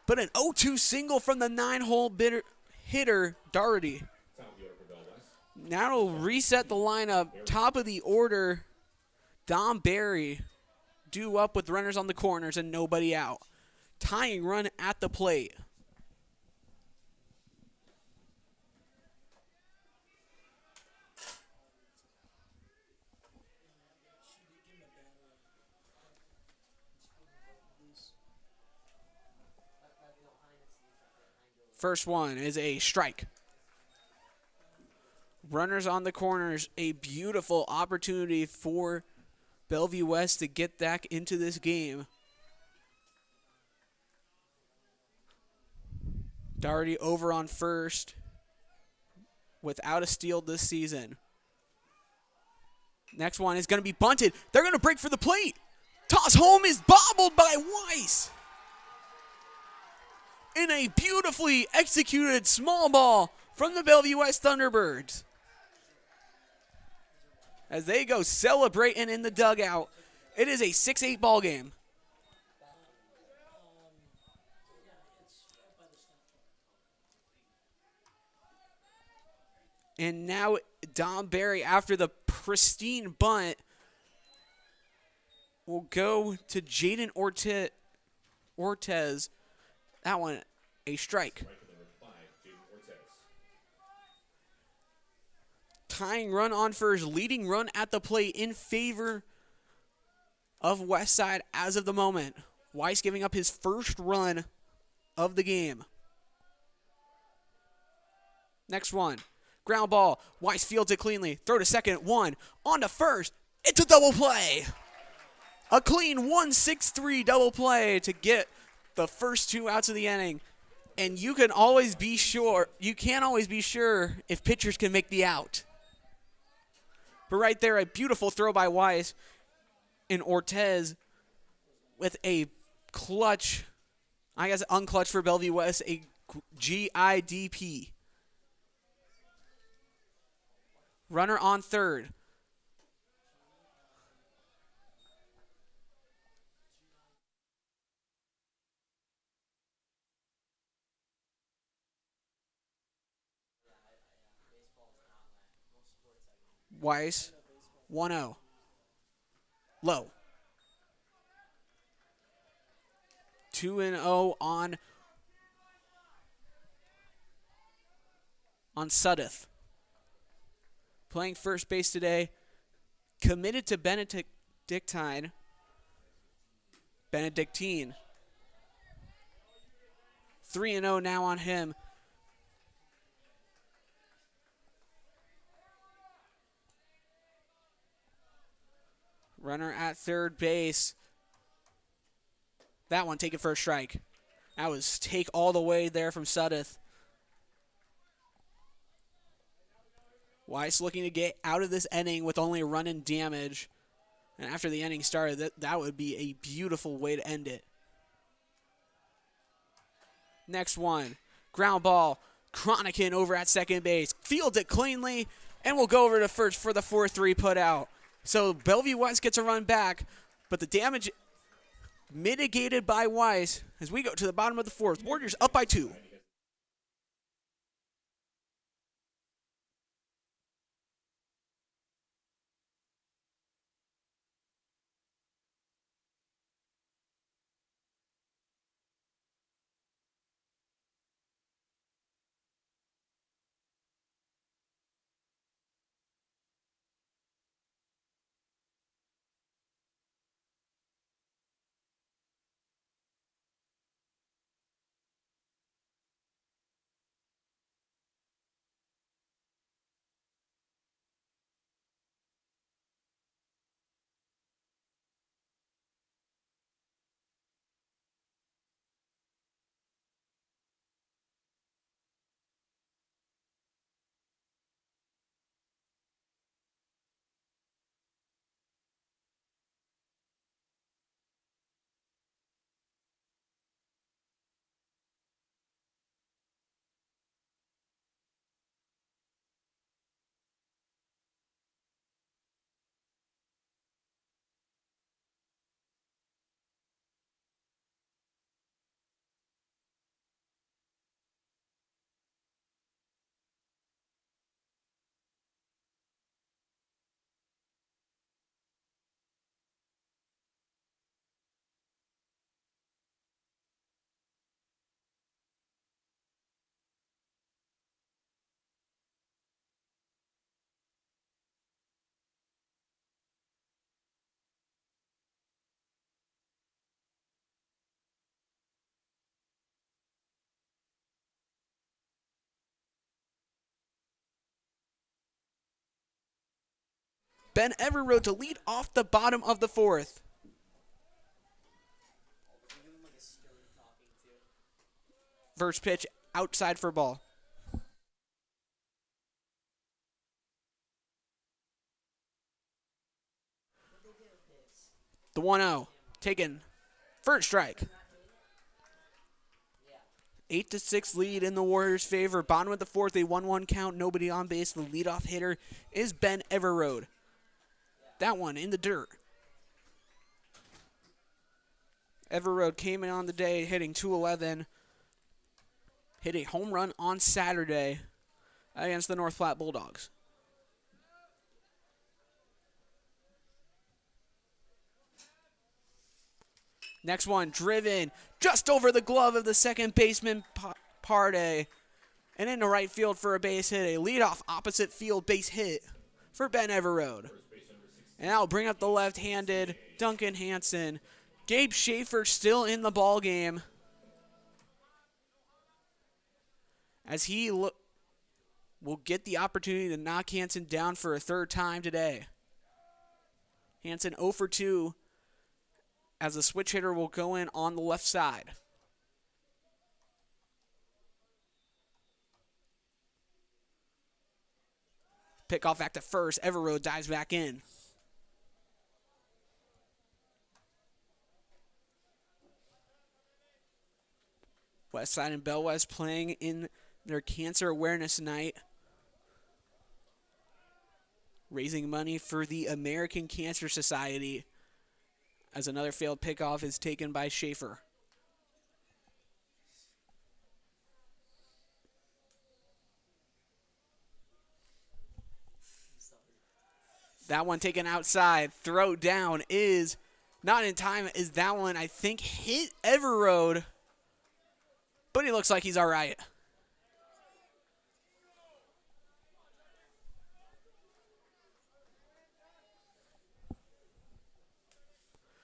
But an 0-2 single from the 9-hole hitter, Dougherty. Now it'll reset the lineup. Top of the order, Dom Barry due up with runners on the corners and nobody out. Tying run at the plate. First one is a strike. Runners on the corners, a beautiful opportunity for Bellevue West to get back into this game. Dougherty over on first without a steal this season. Next one is going to be bunted. They're going to break for the plate. Toss home is bobbled by Weiss. In a beautifully executed small ball from the Bellevue West Thunderbirds. As they go celebrating in the dugout, it is a 6-8 ball game. And now Dom Barry, after the pristine bunt, will go to Jaden Ortez. That one, a strike. Tying run on first, leading run at the plate in favor of Westside as of the moment. Weiss giving up his first run of the game. Next one, ground ball. Weiss fields it cleanly. Throw to second, one. On to first. It's a double play. A clean 1-6-3 double play to get the first 2 outs of the inning. And you can't always be sure if pitchers can make the out. But right there, a beautiful throw by Weiss and Ortez with a clutch, I guess unclutch for Bellevue West, a GIDP. Runner on third. Weiss, 1-0. Low. 2-0 on Sudduth. Playing first base today. Committed to Benedictine. 3-0 now on him. Runner at third base. That one taken for a strike. That was take all the way there from Sudduth. Weiss looking to get out of this inning with only a run and damage. And after the inning started, that would be a beautiful way to end it. Next one, ground ball. Cronican over at second base. Fields it cleanly, and we'll go over to first for the 4-3 put out. So Bellevue West gets a run back, but the damage mitigated by Weiss as we go to the bottom of the fourth. Warriors up by 2. Ben Everroad to lead off the bottom of the fourth. First pitch outside for ball. The 1-0 taken. First strike. 8-6 lead in the Warriors' favor. Bottom of the fourth, a 1-1 count. Nobody on base. The leadoff hitter is Ben Everroad. That one in the dirt. Everroad came in on the day hitting .211. Hit a home run on Saturday against the North Platte Bulldogs. Next one, driven just over the glove of the second baseman, Parde. And into right field for a base hit. A leadoff opposite field base hit for Ben Everroad. And that'll bring up the left-handed Duncan Hansen. Gabe Schaefer still in the ball game as he will get the opportunity to knock Hansen down for a third time today. Hansen 0 for 2 as the switch hitter will go in on the left side. Pick off back to first. Everroad dives back in. Westside and Bellevue West playing in their cancer awareness night, raising money for the American Cancer Society as another failed pickoff is taken by Schaefer. That one taken outside. Throw down is not in time. Is that one, I think, hit Everroad. But he looks like he's all right.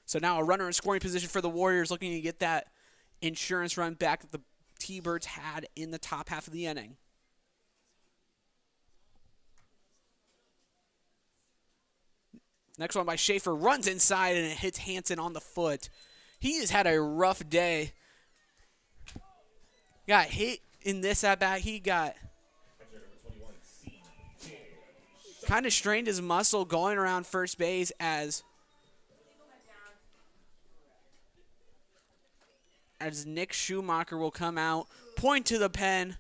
So now a runner in scoring position for the Warriors, looking to get that insurance run back that the T-Birds had in the top half of the inning. Next one by Schaefer, runs inside and it hits Hansen on the foot. He has had a rough day. Got hit in this at bat. He got kind of strained his muscle going around first base as Nick Schumacher will come out, point to the pen,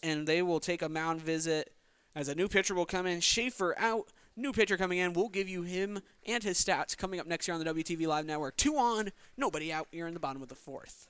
and they will take a mound visit as a new pitcher will come in. Schaefer out, new pitcher coming in. We'll give you him and his stats coming up next year on the WTV Live Network. 2 on, nobody out here in the bottom of the 4th.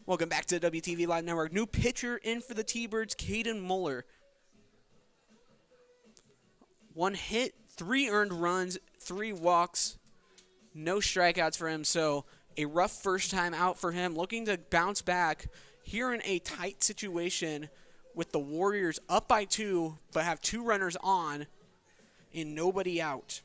Welcome back to the WTV Live Network. New pitcher in for the T-Birds, Caden Muller. 1 hit, 3 earned runs, 3 walks, no strikeouts for him. So a rough first time out for him, looking to bounce back here in a tight situation with the Warriors up by 2, but have 2 runners on and nobody out.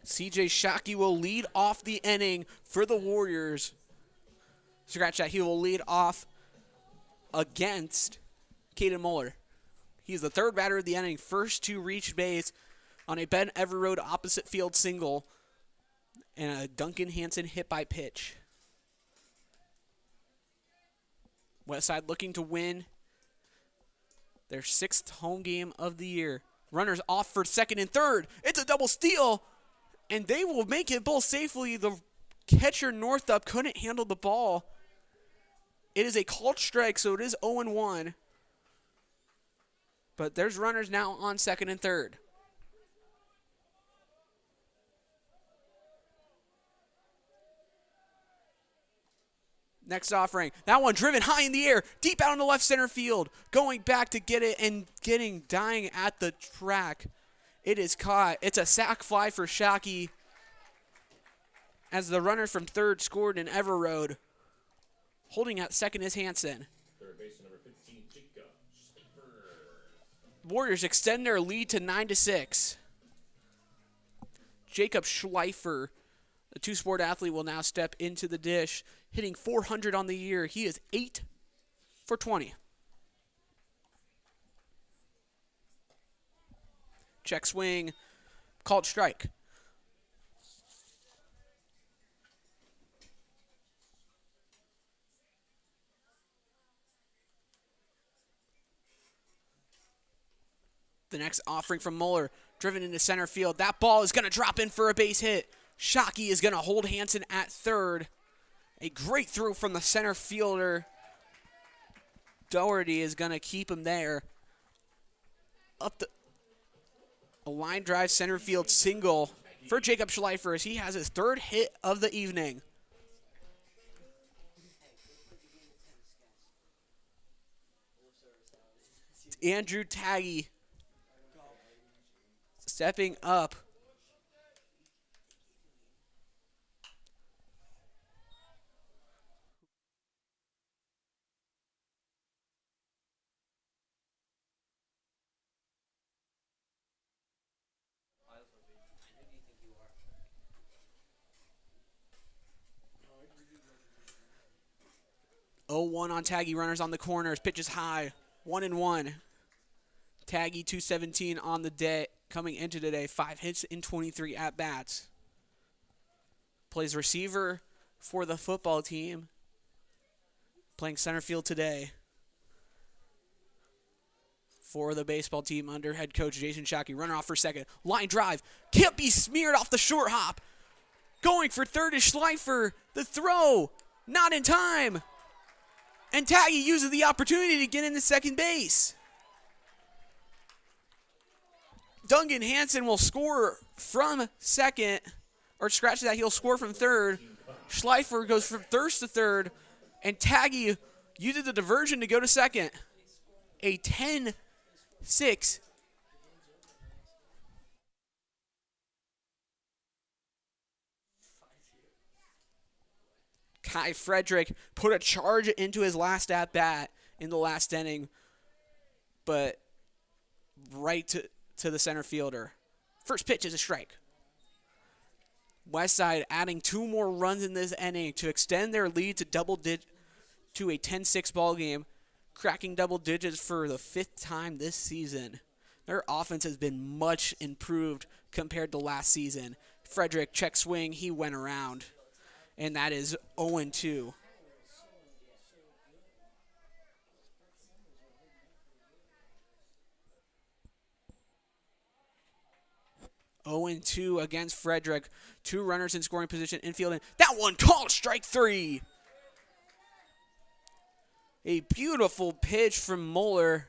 CJ Shockey will lead off the inning for the Warriors. Scratch that. He will lead off against Caden Muller. He's the 3rd batter of the inning, first to reach base on a Ben Everroad opposite field single and a Duncan Hansen hit by pitch. Westside looking to win their 6th home game of the year. Runners off for 2nd and 3rd. It's a double steal. And they will make it both safely. The catcher Northup couldn't handle the ball. It is a called strike, so it is 0-1. But there's runners now on 2nd and 3rd. Next offering. That one driven high in the air, deep out in the left center field. Going back to get it and dying at the track. It is caught. It's a sac fly for Shockey as the runner from 3rd scored in Everroad. Holding at 2nd is Hansen. Third baseman number 15, Jacob Schleifer. Warriors extend their lead to 9-6. Jacob Schleifer, the 2-sport athlete, will now step into the dish, hitting .400 on the year. He is 8 for 20. Check swing, called strike. The next offering from Muller, driven into center field. That ball is going to drop in for a base hit. Shockey is going to hold Hansen at 3rd. A great throw from the center fielder. Doherty is going to keep him there. Up the a line drive center field single for Jacob Schleifer as he has his 3rd hit of the evening. Andrew Taggy stepping up. Oh, 1 on Taggy. Runners on the corners. Pitches high. 1-1. Taggy 217 on the day. Coming into today. 5 hits in 23 at-bats. Plays receiver for the football team. Playing center field today. For the baseball team under head coach Jason Shockey. Runner off for second. Line drive. Can't be smeared off the short hop. Going for third is Schleifer. The throw. Not in time. And Taggy uses the opportunity to get into second base. Duncan Hansen will score from second. Or scratch that, he'll score from third. Schleifer goes from first to third. And Taggy uses the diversion to go to second. A 10-6. Kai Frederick put a charge into his last at-bat in the last inning, but right to the center fielder. First pitch is a strike. Westside adding 2 more runs in this inning to extend their lead to to a 10-6 ball game, cracking double digits for the 5th time this season. Their offense has been much improved compared to last season. Frederick, check swing, he went around. And that is 0-2. Against Frederick. 2 runners in scoring position, infield. And that one called strike 3. A beautiful pitch from Mueller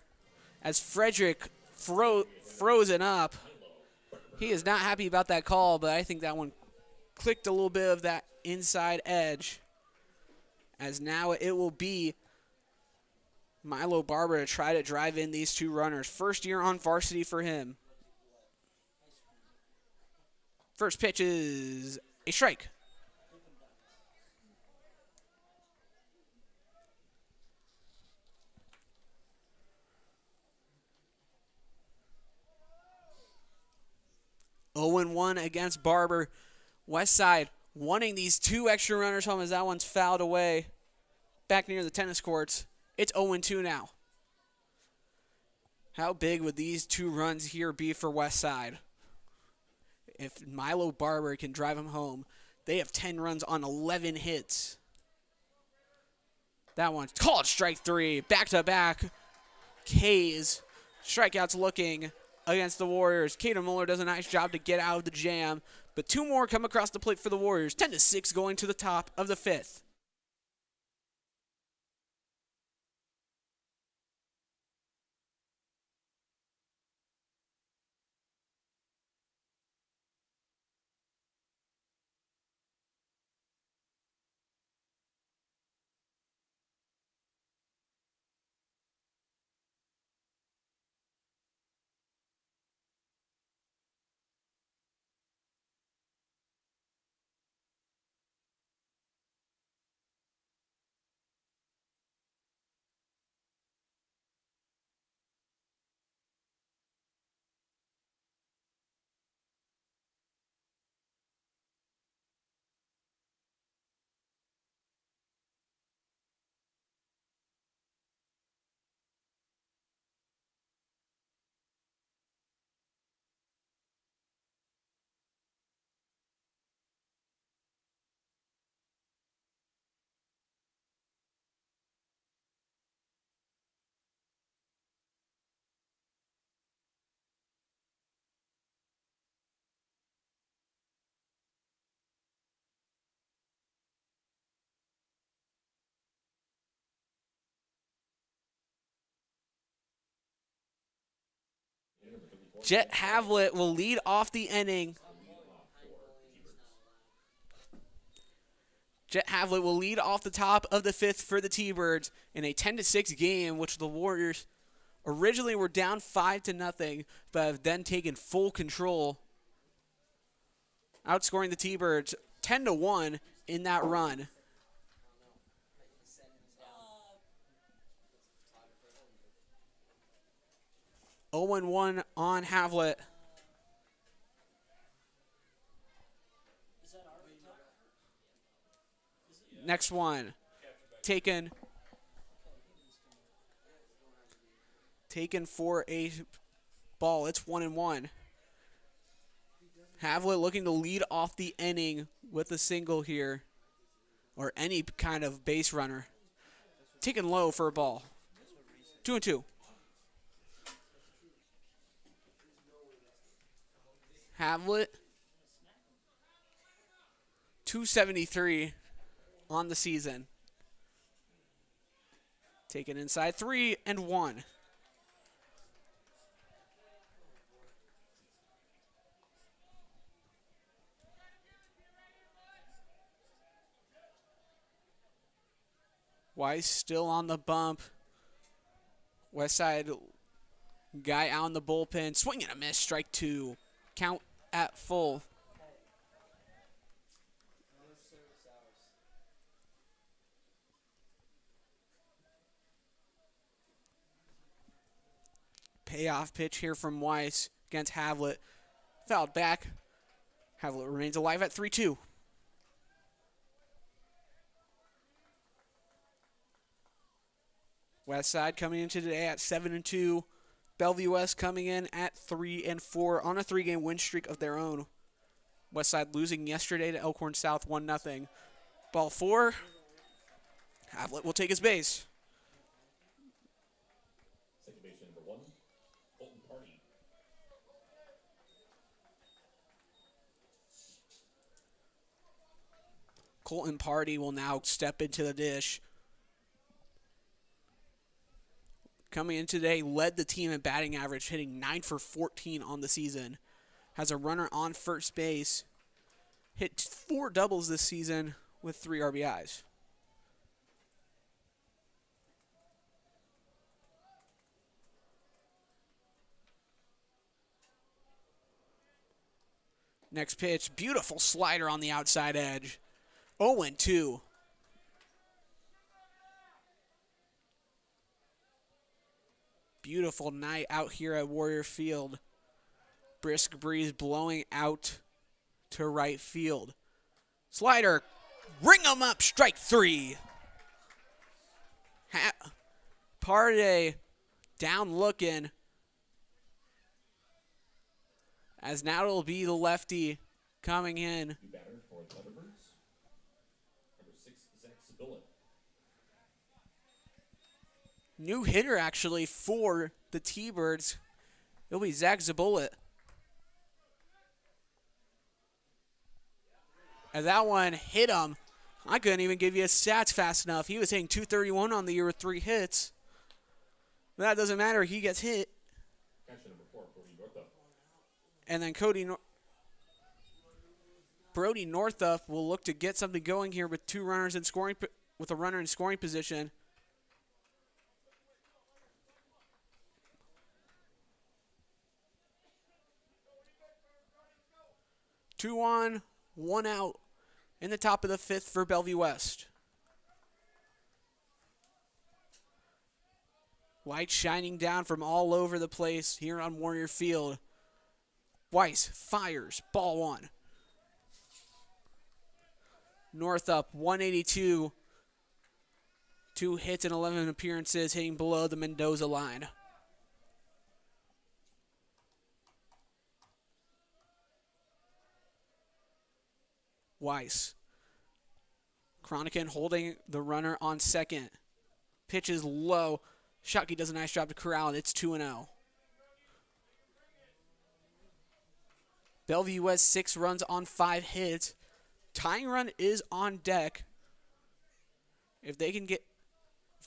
as Frederick frozen up. He is not happy about that call, but I think that one clicked a little bit of that inside edge, as now it will be Milo Barber to try to drive in these 2 runners. First year on varsity for him. First pitch is a strike. (0-1) against Barber. Westside wanting these 2 extra runners home as that one's fouled away back near the tennis courts. It's 0-2 now. How big would these 2 runs here be for Westside? If Milo Barber can drive them home, they have 10 runs on 11 hits. That one's called strike 3. Back-to-back K's. Strikeouts looking against the Warriors. Caden Mueller does a nice job to get out of the jam. But 2 more come across the plate for the Warriors. 10-6 going to the top of the 5th. Jet Havlet will lead off the inning. Jet Havlet will lead off the top of the 5th for the T-Birds in a 10-6 game, which the Warriors originally were down 5-0, but have then taken full control, outscoring the T-Birds 10-1 in that run. Owen 1 on Havlet. Next one, taken for a ball. It's 1-1. Havlet looking to lead off the inning with a single here, or any kind of base runner. Taken low for a ball. 2-2. Havlet, 273 on the season. Taken inside 3-1. Weiss still on the bump. Westside guy out in the bullpen. Swing and a miss. Strike 2. Count at full. Payoff pitch here from Weiss against Havlet. Fouled back. Havlet remains alive at 3-2. Westside coming into today at 7-2. Bellevue West coming in at 3-4 on a 3-game win streak of their own. Westside losing yesterday to Elkhorn South 1-0. Ball 4. Havlet will take his base. Second baseman number 1, Colton Party. Colton Party will now step into the dish. Coming in today, led the team in batting average, hitting 9 for 14 on the season. Has a runner on first base. Hit 4 doubles this season with 3 RBIs. Next pitch, beautiful slider on the outside edge. 0-2. Beautiful night out here at Warrior Field. Brisk breeze blowing out to right field. Slider, ring him up, strike 3. Party down looking. As now it'll be the lefty coming in. New batter for Thunderbirds, number 6, Zach Sabilla. New hitter, actually, for the T-Birds. It'll be Zach Zabolit. As that one hit him, I couldn't even give you his stats fast enough. He was hitting 231 on the year with 3 hits. But that doesn't matter. He gets hit. Catcher number 4, Brody Northup. And then Brody Northup will look to get something going here with 2 runners in scoring, with a runner in scoring position. Two on, 1 out in the top of the 5th for Bellevue West. Light shining down from all over the place here on Warrior Field. Weiss fires, ball 1. Northup, 182. 2 hits and 11 appearances, hitting below the Mendoza line. Weiss. Cronican holding the runner on second. Pitch is low. Shockey does a nice job to corral it. It's 2-0. Bellevue West 6 runs on 5 hits. Tying run is on deck. If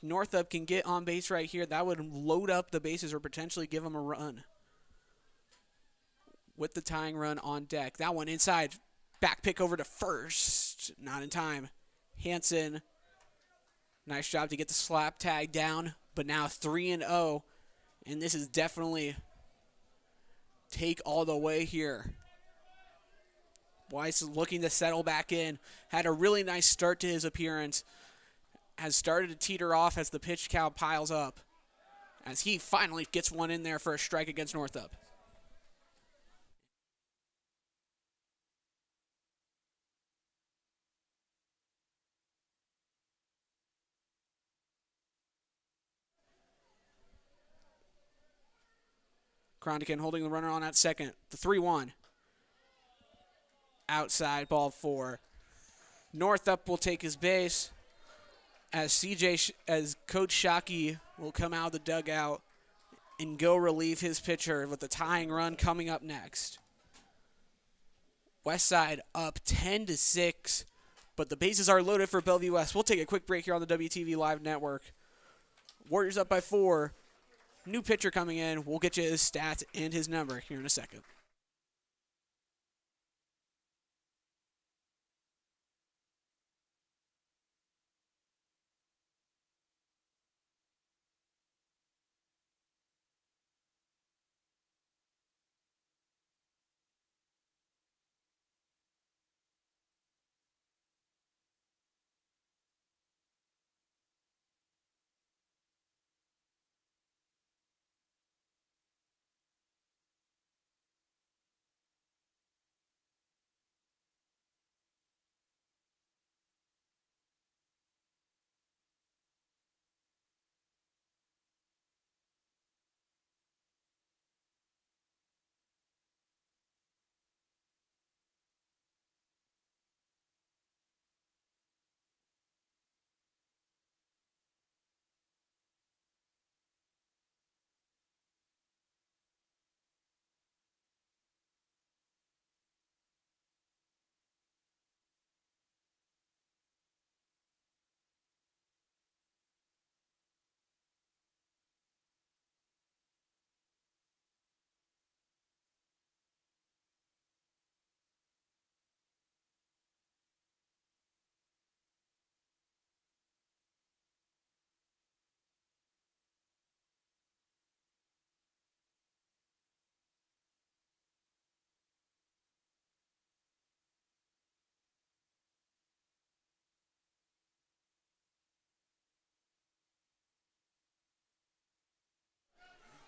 Northup can get on base right here, that would load up the bases or potentially give them a run. With the tying run on deck. That one inside. Back pick over to first. Not in time. Hansen. Nice job to get the slap tag down. But now 3-0 And this is definitely take all the way here. Weiss is looking to settle back in. Had a really nice start to his appearance. Has started to teeter off as the pitch count piles up. As he finally gets one in there for a strike against Northup. Kronikin holding the runner on at second. The 3-1. Outside, ball 4. Northup will take his base as Coach Shockey will come out of the dugout and go relieve his pitcher with the tying run coming up next. Westside up 10-6, but the bases are loaded for Bellevue West. We'll take a quick break here on the WTV Live Network. Warriors up by 4. New pitcher coming in. We'll get you his stats and his number here in a second.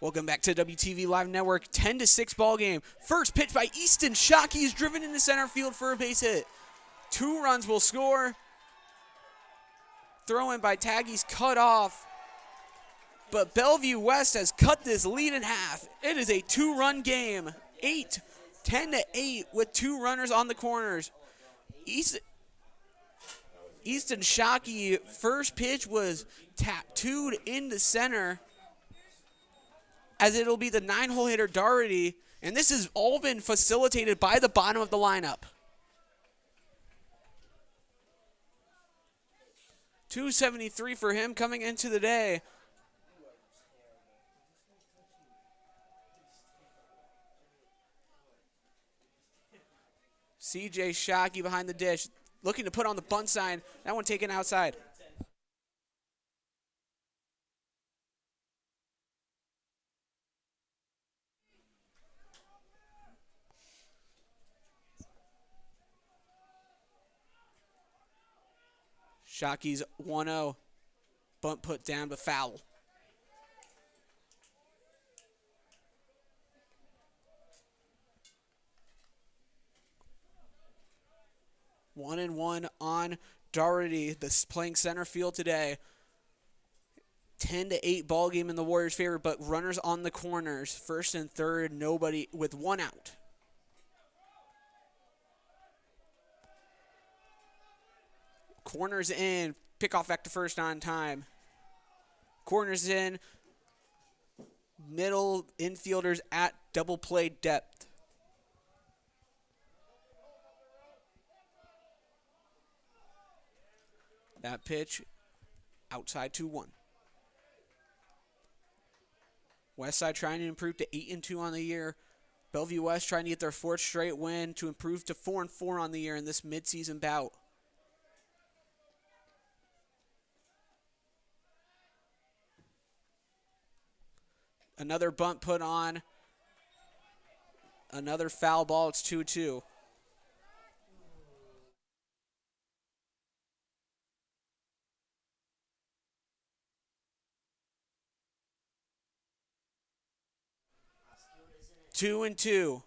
Welcome back to WTV Live Network. 10-6 ball game. First pitch by Easton Shockey is driven into center field for a base hit. 2 runs will score. Throw in by Taggy's cut off. But Bellevue West has cut this lead in half. It is a 2-run game. 10-8 with 2 runners on the corners. Easton Shockey, first pitch was tattooed into center, as it'll be the 9-hole hitter Doherty, and this has all been facilitated by the bottom of the lineup. 273 for him coming into the day. CJ Shockey behind the dish, looking to put on the bunt sign. That one taken outside. Shockey's 1-0. Bunt put down, but foul. One and one on Doherty, playing center field today. 10-8 ball game in the Warriors' favor, but runners on the corners. First and third, nobody with 1 out. Corners in, pickoff back to first on time. Corners in, middle infielders at double play depth. That pitch, outside 2-1. Westside trying to improve to 8-2 on the year. Bellevue West trying to get their 4th straight win to improve to 4-4 on the year in this midseason bout. Another bunt put on. Another foul ball. It's 2-2. Two and two.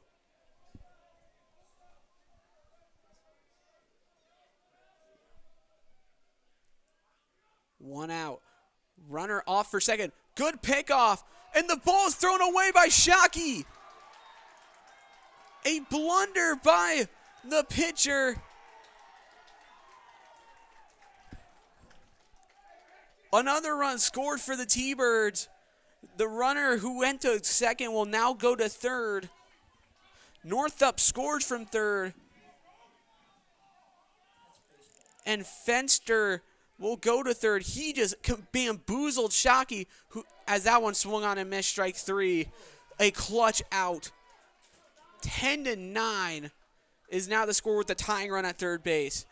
One out. Runner off for second. Good pickoff. And the ball is thrown away by Shockey. A blunder by the pitcher. Another run scored for the T-Birds. The runner who went to second will now go to third. Northup scores from third. And Fenster will go to third. He just bamboozled Shockey, who, as that one swung on and missed, strike three. A clutch out. 10-9 is now the score with the tying run at third base.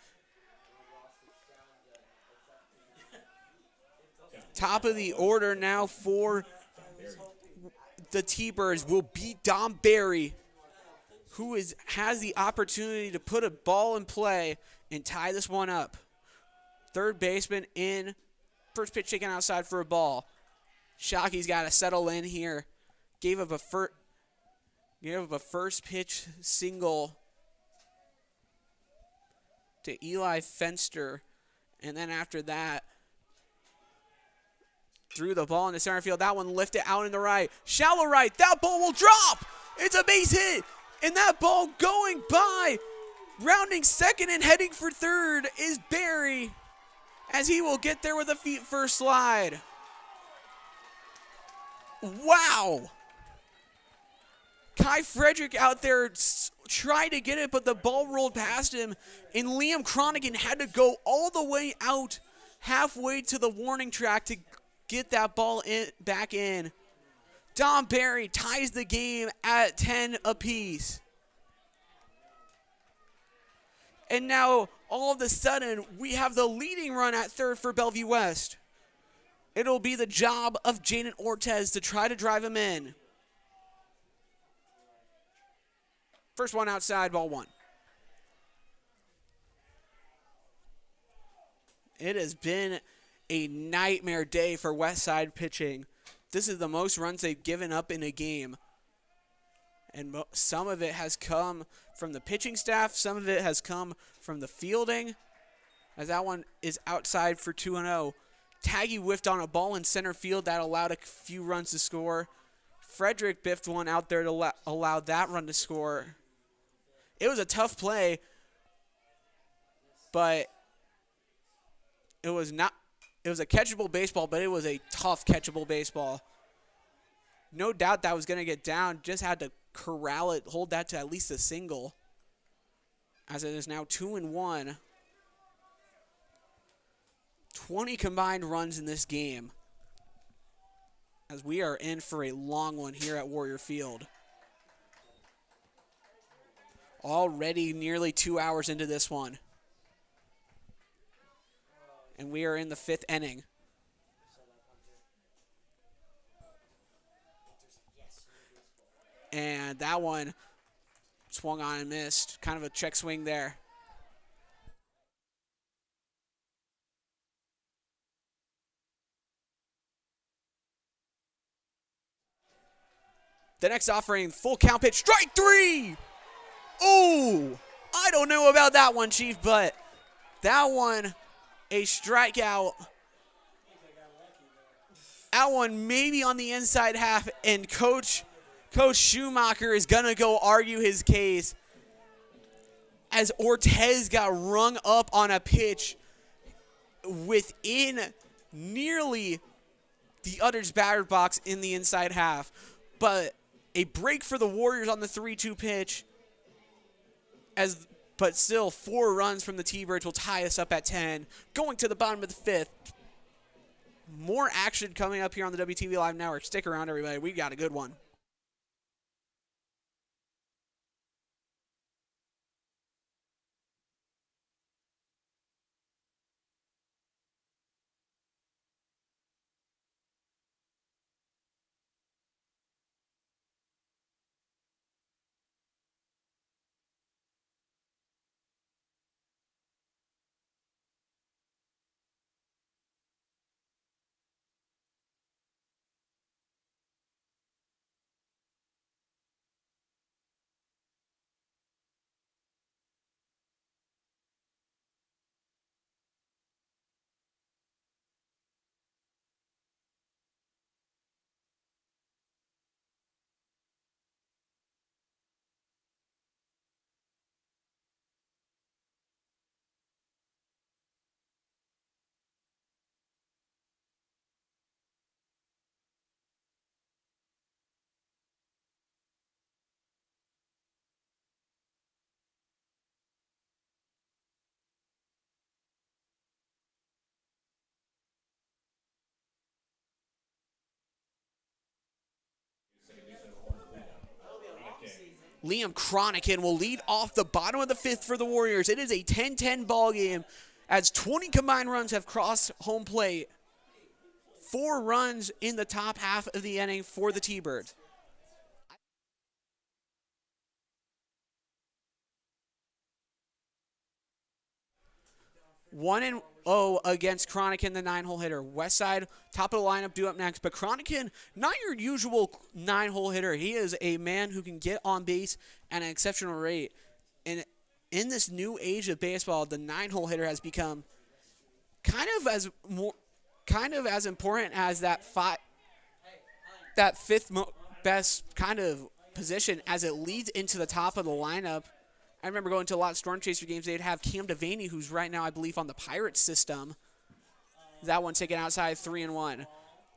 Top of the order now for the T-Birds will beat Dom Barry, who has the opportunity to put a ball in play and tie this one up. Third baseman in. First pitch taken outside for a ball. Shockey's got to settle in here. Gave up a first pitch single to Eli Fenster. And then after that, threw the ball into center field. That one lifted out in the right. Shallow right. That ball will drop. It's a base hit. And that ball going by. Rounding second and heading for third is Barry, as he will get there with a feet first slide. Wow. Kai Frederick out there tried to get it, but the ball rolled past him, and Liam Cronigan had to go all the way out halfway to the warning track to get that ball back in. Dom Barry ties the game at 10 apiece. And now, all of a sudden, we have the leading run at third for Bellevue West. It'll be the job of Jaden Ortez to try to drive him in. First one outside, ball one. It has been a nightmare day for Westside pitching. This is the most runs they've given up in a game. And some of it has come from the pitching staff. Some of it has come from the fielding, as that one is outside for 2-0. Taggy whiffed on a ball in center field that allowed a few runs to score. Frederick biffed one out there to allow that run to score. It was a tough play, but it was a catchable baseball, but it was a tough catchable baseball. No doubt that was going to get down. Just had to corral it, hold that to at least a single, as it is now 2-1. 20 combined runs in this game, as we are in for a long one here at Warrior Field. Already nearly 2 hours into this one, and we are in the fifth inning. And that one swung on and missed. Kind of a check swing there. The next offering, full count pitch, strike three! Ooh, I don't know about that one, Chief, but that one, a strikeout. That one maybe on the inside half, and Coach Schumacher is going to go argue his case, as Ortez got rung up on a pitch within nearly the other's batter box in the inside half. But a break for the Warriors on the 3-2 pitch, but still 4 runs from the T-Birds will tie us up at 10. Going to the bottom of the fifth. More action coming up here on the WTV Live Network. Stick around, everybody. We've got a good one. Liam Cronican will lead off the bottom of the fifth for the Warriors. It is a 10-10 ball game as 20 combined runs have crossed home plate. 4 runs in the top half of the inning for the T-Birds. One and 0 against Cronican, the 9-hole hitter. Westside, top of the lineup, due up next. But Cronican, not your usual 9-hole hitter. He is a man who can get on base at an exceptional rate. And in this new age of baseball, the 9-hole hitter has become kind of as important as that fifth best kind of position as it leads into the top of the lineup. I remember going to a lot of Storm Chaser games. They'd have Cam Devaney, who's right now, I believe, on the Pirates system. That one taken outside 3-1,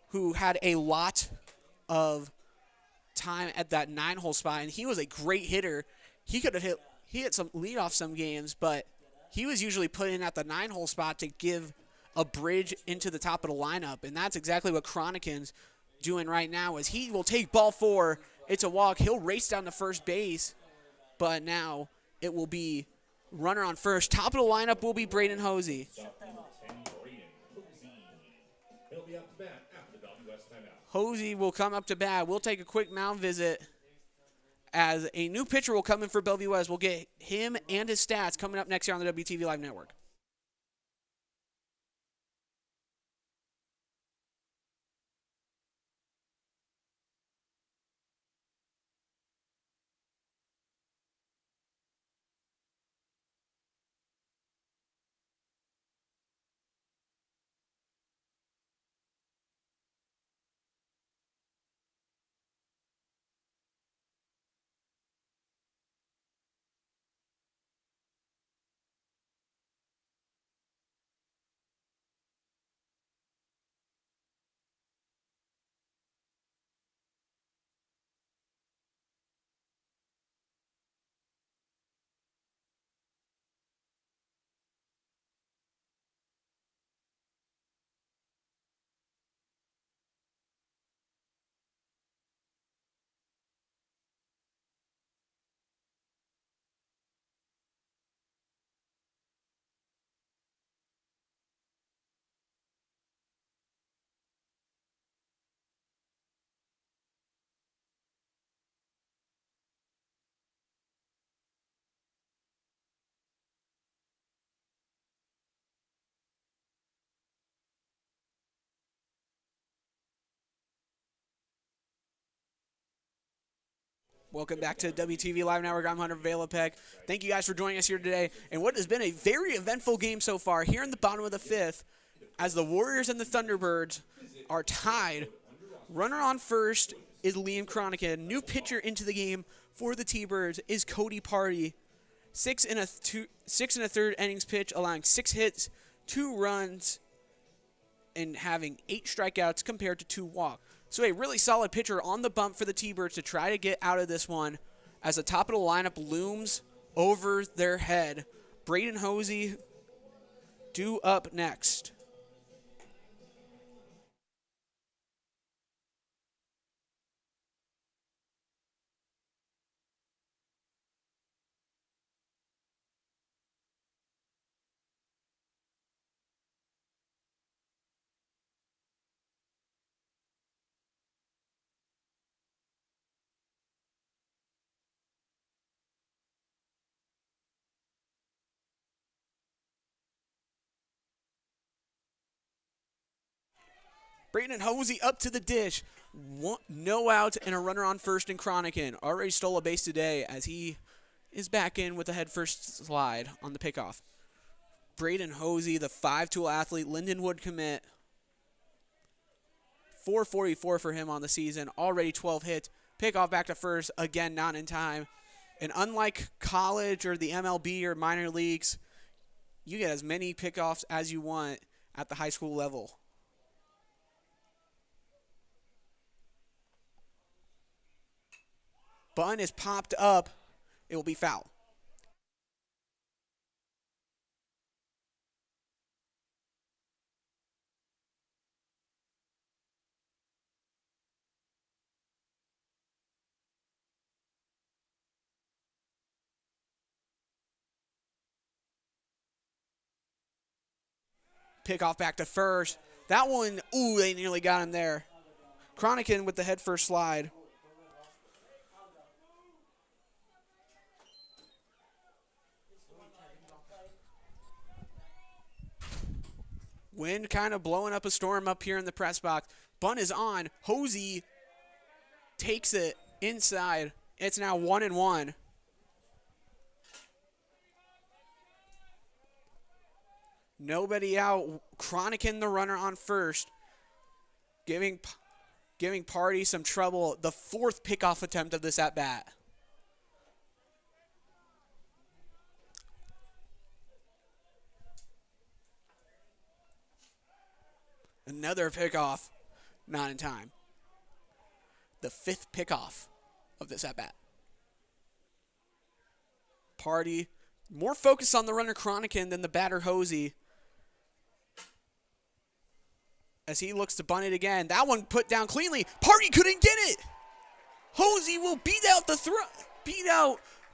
who had a lot of time at that 9-hole spot, and he was a great hitter. He hit some leadoff some games, but he was usually put in at the 9-hole spot to give a bridge into the top of the lineup, and that's exactly what Cronican's doing right now. Is he will take ball 4. It's a walk. He'll race down to first base, but now it will be runner on first. Top of the lineup will be Braden Hosey. Hosey will come up to bat. We'll take a quick mound visit as a new pitcher will come in for Bellevue West. We'll get him and his stats coming up next year on the WTV Live Network. Welcome back to WTV Live Network. I'm Hunter Valapek. Thank you guys for joining us here today. And what has been a very eventful game so far here in the bottom of the fifth as the Warriors and the Thunderbirds are tied. Runner on first is Liam Cronican. New pitcher into the game for the T-Birds is Cody Party. 6 and a third innings pitch, allowing 6 hits, 2 runs, and having 8 strikeouts compared to 2 walks. So a really solid pitcher on the bump for the T-Birds to try to get out of this one as the top of the lineup looms over their head. Braden Hosey due up next. Braden Hosey up to the dish. No out and a runner on first in Cronican. Already stole a base today as he is back in with a head first slide on the pickoff. Braden Hosey, the 5-tool athlete, Lindenwood commit. 444 for him on the season. Already 12 hits. Pickoff back to first. Again, not in time. And unlike college or the MLB or minor leagues, you get as many pickoffs as you want at the high school level. Bunt is popped up. It will be foul. Pickoff back to first. That one, ooh, they nearly got him there. Cronican with the head first slide. Wind kind of blowing up a storm up here in the press box. Bunt is on. Hosey takes it inside. It's now 1-1. Nobody out. Cronican the runner on first. Giving Party some trouble. The fourth pickoff attempt of this at-bat. Another pickoff. Not in time. The fifth pickoff of this at-bat. Party more focused on the runner Cronican than the batter Hosey. As he looks to bunt it again. That one put down cleanly. Party couldn't get it. Hosey will beat out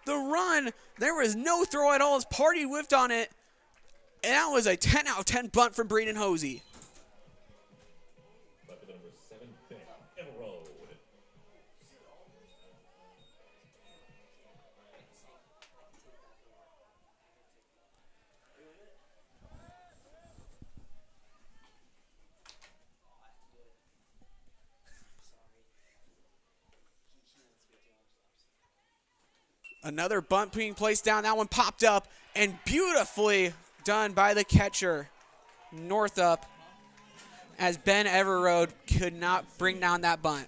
the run. There was no throw at all as Party whiffed on it. And that was a 10 out of 10 bunt from Braden Hosey. Another bunt being placed down. That one popped up and beautifully done by the catcher, Northup, as Ben Everode could not bring down that bunt.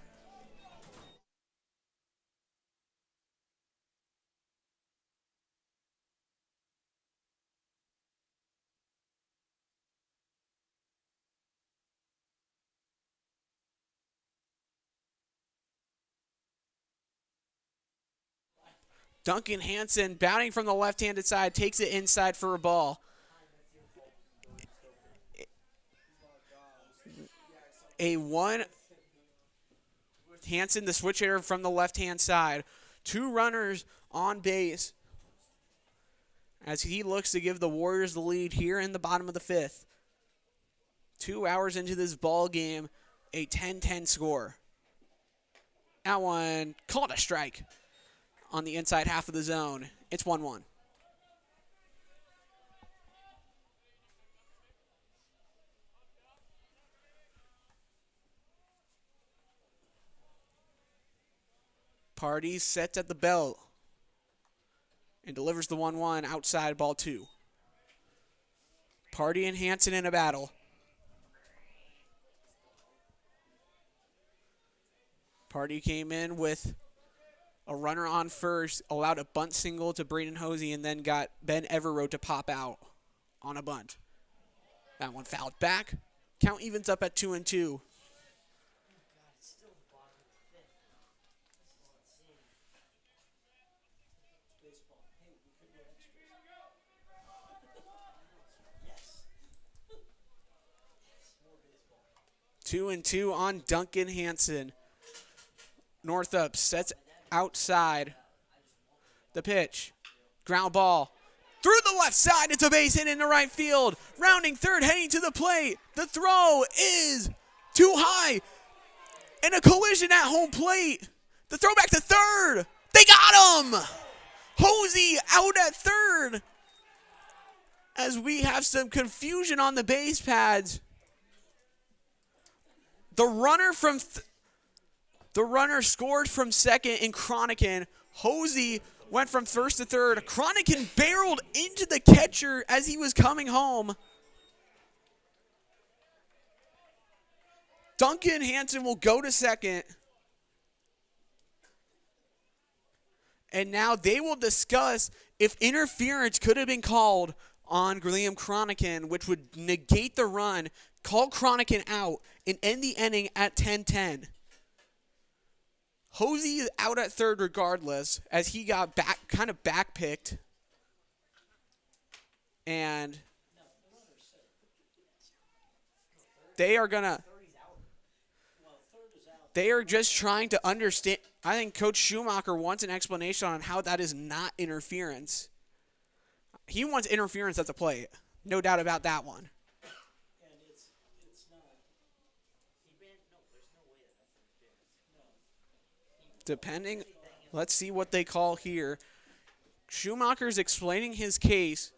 Duncan Hansen, bounding from the left-handed side, takes it inside for a ball. Hansen, the switch hitter from the left-hand side. 2 runners on base as he looks to give the Warriors the lead here in the bottom of the 5th. 2 hours into this ball game, a 10-10 score. That one called a strike on the inside half of the zone. It's 1-1. Party sets at the belt and delivers the 1-1 outside ball 2. Party and Hansen in a battle. Party came in with a runner on first, allowed a bunt single to Braden Hosey, and then got Ben Everode to pop out on a bunt. That one fouled back. Count evens up at 2-2. Two and two on Duncan Hansen. Northup sets outside. The pitch. Ground ball. Through the left side. It's a base hit into right field. Rounding third, heading to the plate. The throw is too high. And a collision at home plate. The throw back to third. They got him. Hosey out at third. As we have some confusion on the base pads. The runner scored from second in Cronican. Hosey went from first to third. Cronican barreled into the catcher as he was coming home. Duncan Hansen will go to second. And now they will discuss if interference could have been called on Liam Cronican, which would negate the run, call Cronican out, and end the inning at 10-10. Hosey is out at third regardless, as he got kind of back-picked. And they are just trying to understand. I think Coach Schumacher wants an explanation on how that is not interference. He wants interference at the plate. No doubt about that one. Depending, let's see what they call here. Schumacher's explaining his case,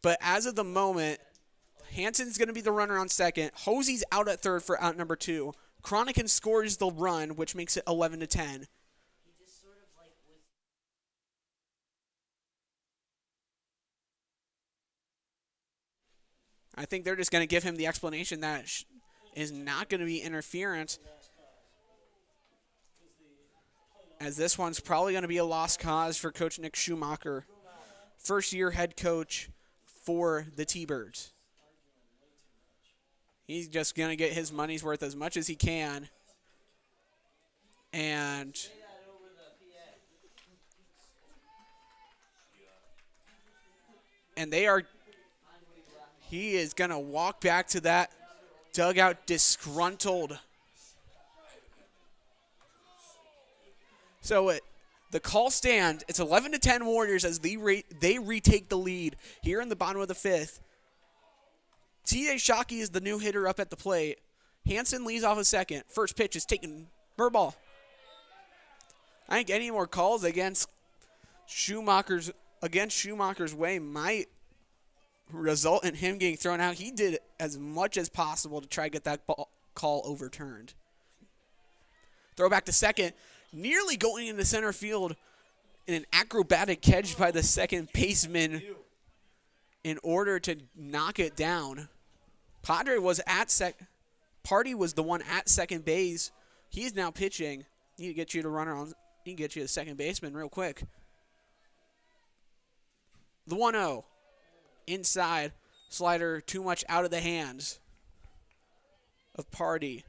but as of the moment, Hansen's going to be the runner on second. Hosey's out at third for out number 2. Cronican scores the run, which makes it 11-10. I think they're just going to give him the explanation that is not going to be interference, as this one's probably going to be a lost cause for Coach Nick Schumacher, first-year head coach for the T-Birds. He's just going to get his money's worth as much as he can. And he is going to walk back to that dugout disgruntled. So the call stand, it's 11-10 Warriors as they retake the lead here in the bottom of the 5th. T.J. Shockey is the new hitter up at the plate. Hansen leads off a second. First pitch is taken for a ball. I think any more calls against Schumacher's way might result in him getting thrown out. He did as much as possible to try to get that call overturned. Throw back to second. Nearly going into center field in an acrobatic catch by the second baseman in order to knock it down. Party was the one at second base. He's now pitching. Need to get you to runner on. Need to get you to second baseman real quick. The 1-0. Inside. Slider too much out of the hands of Party.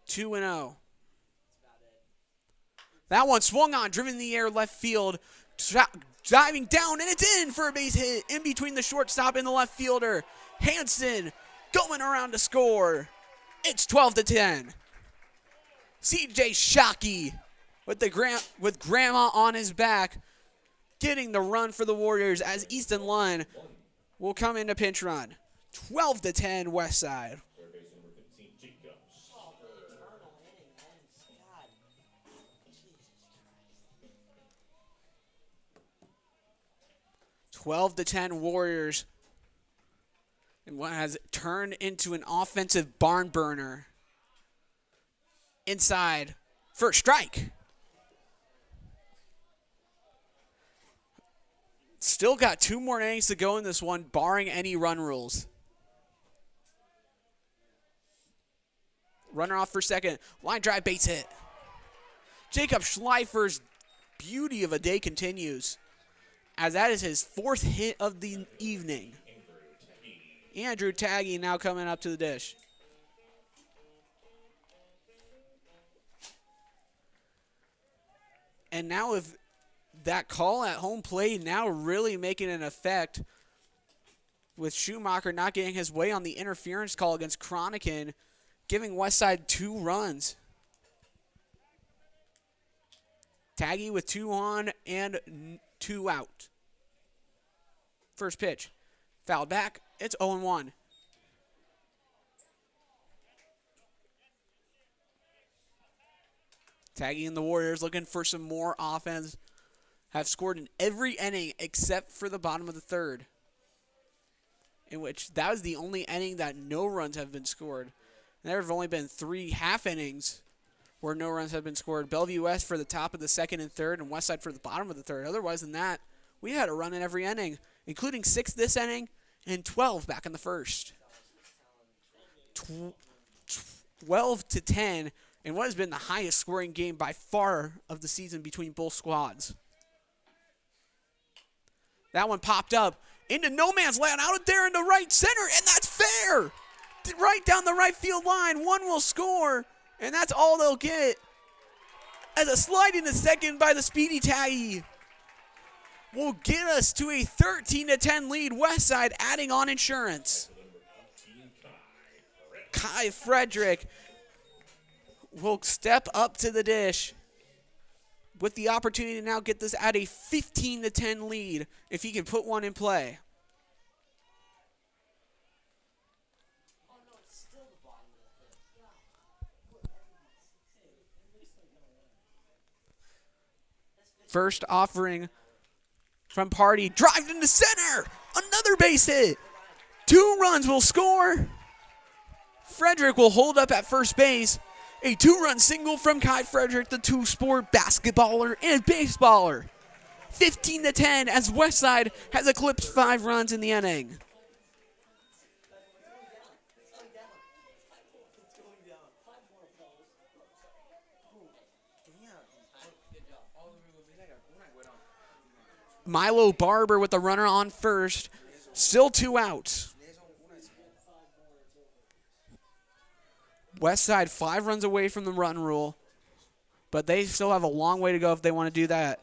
Two and 0. That one swung on, driven in the air, left field, diving down, and it's in for a base hit in between the shortstop and the left fielder. Hansen going around to score. It's 12-10. C.J. Shockey with Grandma on his back, getting the run for the Warriors as Easton Lunn will come into pinch run. 12-10 Westside. 12-10 Warriors. And what has turned into an offensive barn burner. Inside. First strike. Still got 2 more innings to go in this one, barring any run rules. Runner off for second. Line drive, base hit. Jacob Schleifer's beauty of a day continues, as that is his 4th hit of the evening. Andrew Taggy now coming up to the dish. And now if that call at home plate now really making an effect, with Schumacher not getting his way on the interference call against Cronican, giving Westside 2 runs. Taggy with 2 on and 2 out. First pitch. Fouled back. It's 0-1. Taggy and the Warriors looking for some more offense. Have scored in every inning except for the bottom of the 3rd, in which that was the only inning that no runs have been scored. And there have only been 3 half innings where no runs have been scored. Bellevue West for the top of the 2nd and 3rd, and Westside for the bottom of the 3rd. Otherwise than that, we had a run in every inning, including 6 this inning and 12 back in the 1st. 12-10, and what has been the highest scoring game by far of the season between both squads. That one popped up into no man's land, out there in the right center, and that's fair. Right down the right field line. One will score, and that's all they'll get. As a slide into second by the speedy Taggy will get us to a 13-10 lead. Westside adding on insurance. Kai Frederick will step up to the dish with the opportunity to now get this at a 15-10 lead if he can put one in play. First offering from Party. Drive into center. Another base hit. 2 runs will score. Frederick will hold up at first base. A 2-run single from Kai Frederick, the two-sport basketballer and baseballer. 15-10 as Westside has eclipsed 5 runs in the inning. Milo Barber with the runner on first. Still 2 outs. Westside 5 runs away from the run rule, but they still have a long way to go if they want to do that.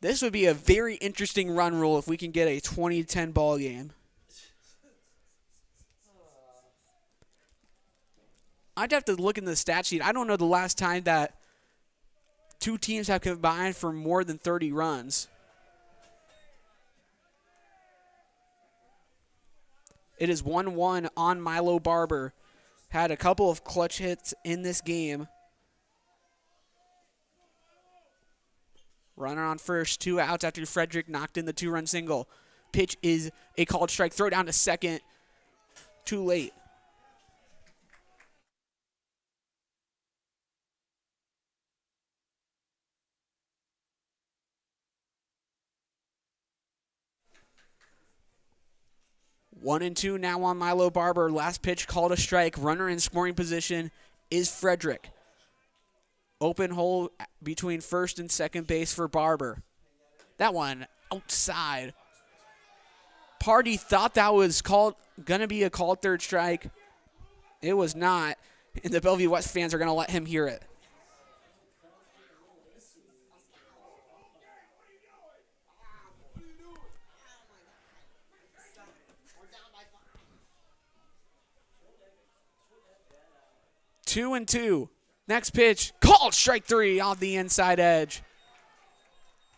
This would be a very interesting run rule if we can get a 20-10 ball game. I'd have to look in the stat sheet. I don't know the last time that 2 teams have combined for more than 30 runs. It is 1-1 on Milo Barber. Had a couple of clutch hits in this game. Runner on first, 2 outs after Frederick knocked in the 2-run single. Pitch is a called strike. Throw down to second. Too late. One and two now on Milo Barber. Last pitch called a strike. Runner in scoring position is Frederick. Open hole between first and second base for Barber. That one outside. Party thought that was gonna be a called third strike. It was not, and the Bellevue West fans are gonna let him hear it. Two and two. Next pitch, called strike 3 off the inside edge.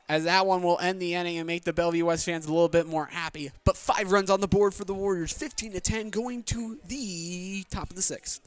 As that one will end the inning and make the Bellevue West fans a little bit more happy. But 5 runs on the board for the Warriors, 15-10 going to the top of the 6th.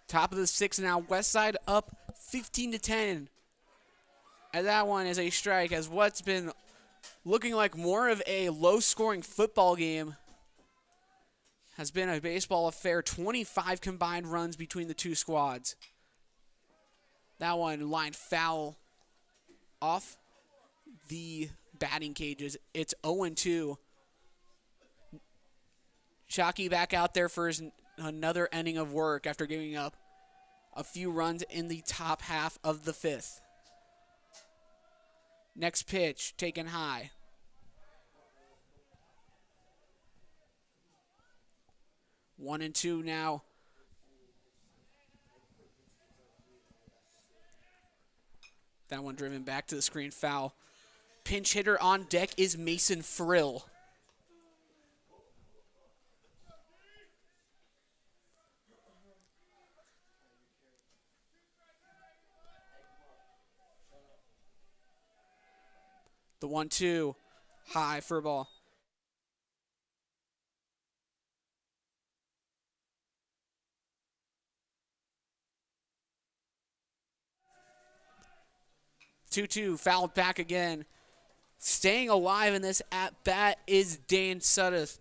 Top of the 6th now. Westside up 15-10. And that one is a strike as what's been looking like more of a low-scoring football game has been a baseball affair. 25 combined runs between the two squads. That one lined foul off the batting cages. It's 0-2. Shockey back out there for another inning of work after giving up a few runs in the top half of the 5th. Next pitch, taken high. One and two now. That one driven back to the screen, foul. Pinch hitter on deck is Mason Frill. 1-2. High for a ball. Two fouled back again. Staying alive in this at bat is Dane Suddeth.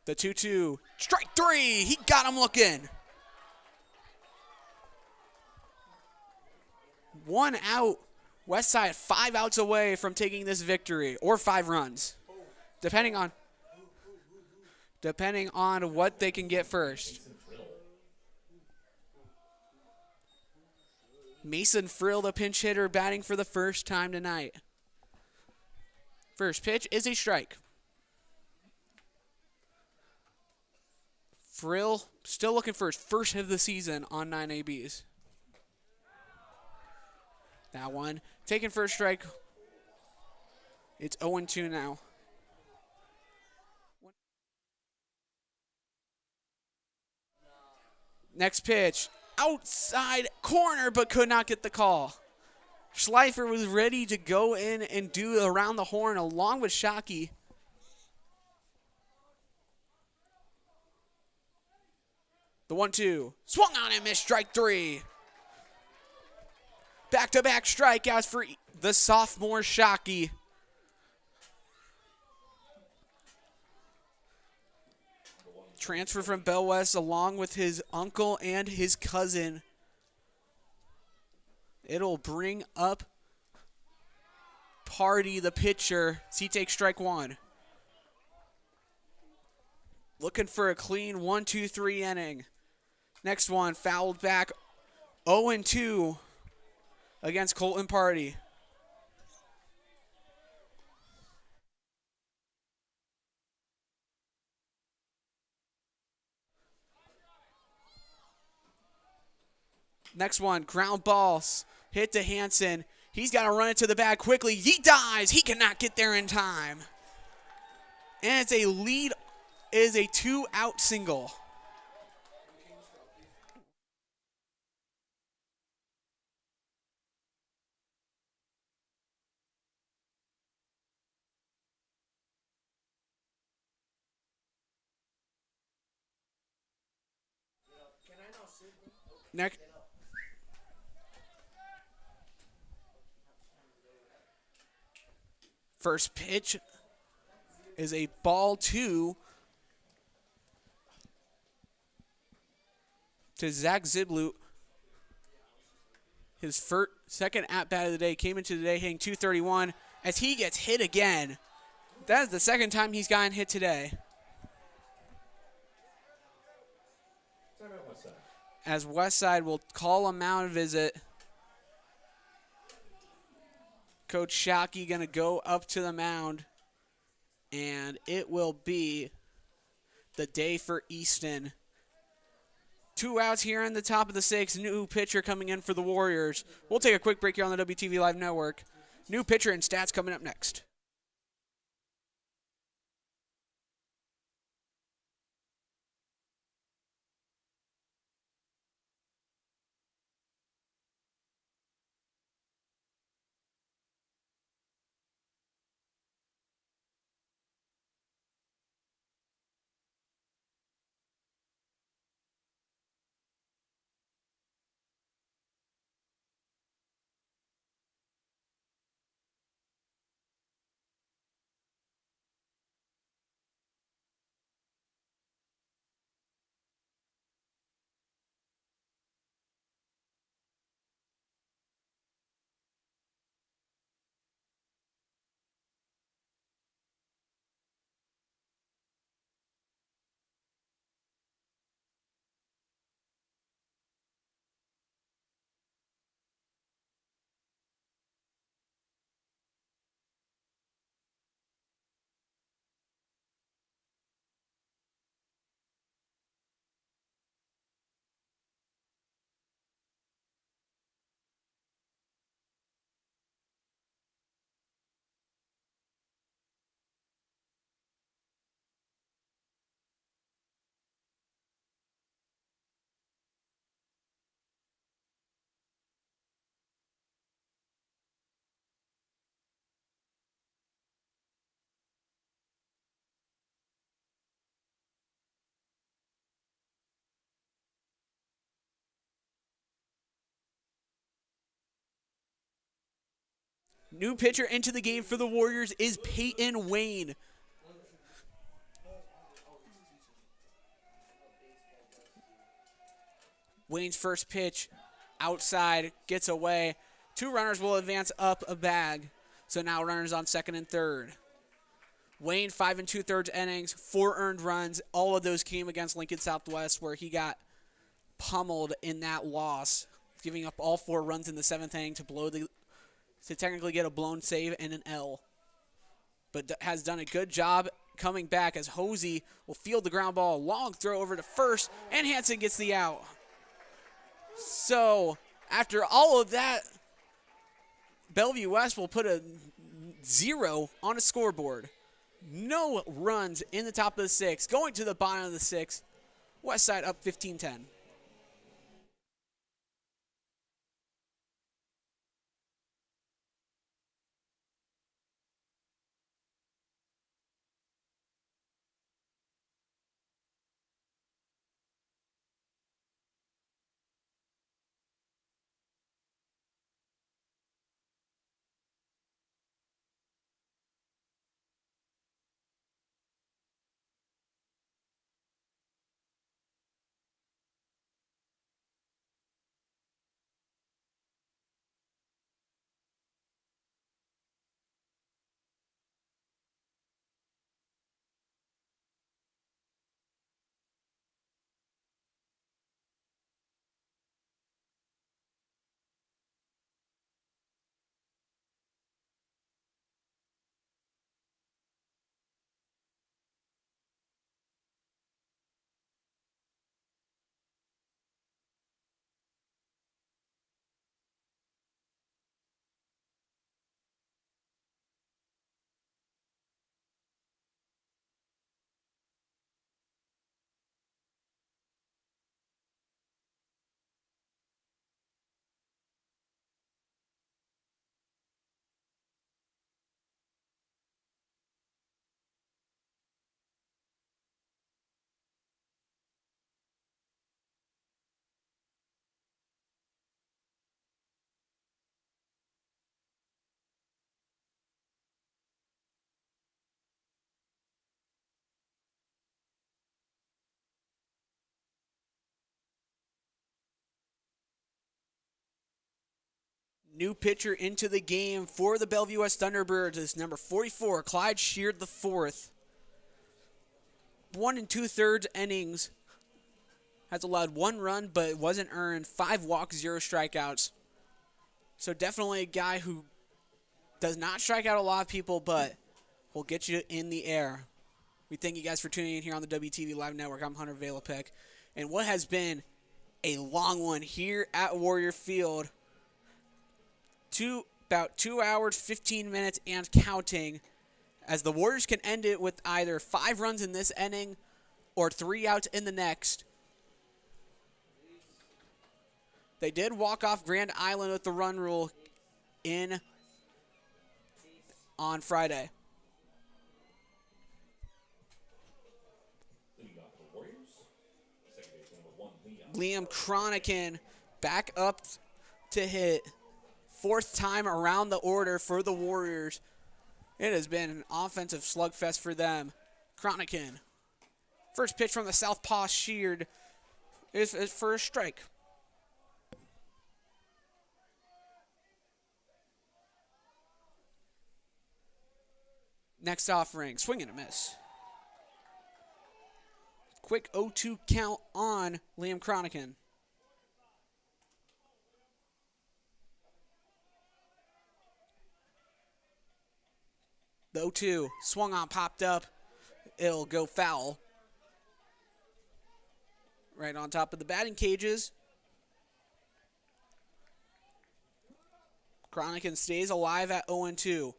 The 2-2. Strike three. He got him looking. 1 out. Westside 5 outs away from taking this victory, or 5 runs, depending on what they can get first. Mason Frill, the pinch hitter, batting for the first time tonight. First pitch is a strike. Frill still looking for his first hit of the season on 9 ABs. That one taken for a strike. It's 0-2 now. Next pitch, outside corner, but could not get the call. Schleifer was ready to go in and do around the horn along with Shockey. The 1-2, swung on and missed, strike three. Back-to-back strikeouts for the sophomore Shockey. Transfer from Bellevue West along with his uncle and his cousin. It'll bring up Party, the pitcher. He takes strike one. Looking for a clean 1-2-3 inning. Next one, fouled back, 0-2 against Colton Party. Next one, ground balls, hit to Hansen. He's got to run it to the bag quickly. He dives. He cannot get there in time. And it's a lead, is a 2-out single. Next. First pitch is a ball to Zach Ziblut. His second at-bat of the day came into today hitting .231 as he gets hit again. That is the second time he's gotten hit today. As Westside will call a mound visit. Coach Shockey going to go up to the mound, and it will be the day for Easton. 2 outs here in the top of the 6th. New pitcher coming in for the Warriors. We'll take a quick break here on the WTV Live Network. New pitcher and stats coming up next. New pitcher into the game for the Warriors is Peyton Wayne. Wayne's first pitch outside, gets away. 2 runners will advance up a bag. So now runners on second and third. Wayne, 5 2/3 innings, 4 earned runs. All of those came against Lincoln Southwest, where he got pummeled in that loss, giving up all 4 runs in the 7th inning to technically get a blown save and an L. But has done a good job coming back as Hosey will field the ground ball. Long throw over to first, and Hansen gets the out. So after all of that, Bellevue West will put a 0 on a scoreboard. No runs in the top of the 6th. Going to the bottom of the 6th. Westside up 15-10. New pitcher into the game for the Bellevue West Thunderbirds is number 44, Clyde Sheard IV. 1 2/3 innings. Has allowed 1 run, but it wasn't earned. 5 walks, 0 strikeouts. So definitely a guy who does not strike out a lot of people, but will get you in the air. We thank you guys for tuning in here on the WTV Live Network. I'm Hunter Valapek. And what has been a long one here at Warrior Field. About 2 hours, 15 minutes, and counting, as the Warriors can end it with either 5 runs in this inning or 3 outs in the next. They did walk off Grand Island with the run rule on Friday. Liam Cronican back up to hit. 4th time around the order for the Warriors. It has been an offensive slugfest for them. Cronican. First pitch from the southpaw Sheard is for a strike. Next offering, swing and a miss. Quick 0-2 count on Liam Cronican. The 0-2 swung on, popped up. It'll go foul. Right on top of the batting cages. Cronican stays alive at 0-2.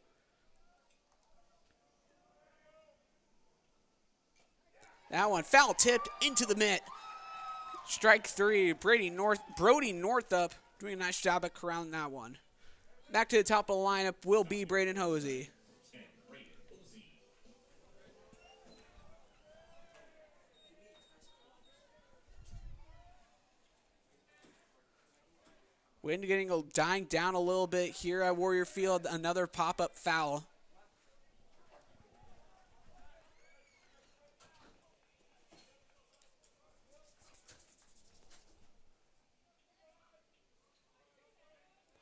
That one foul tipped into the mitt. Strike 3. Brody Northup doing a nice job at corralling that one. Back to the top of the lineup will be Braden Hosey. Wind dying down a little bit here at Warrior Field. Another pop-up foul.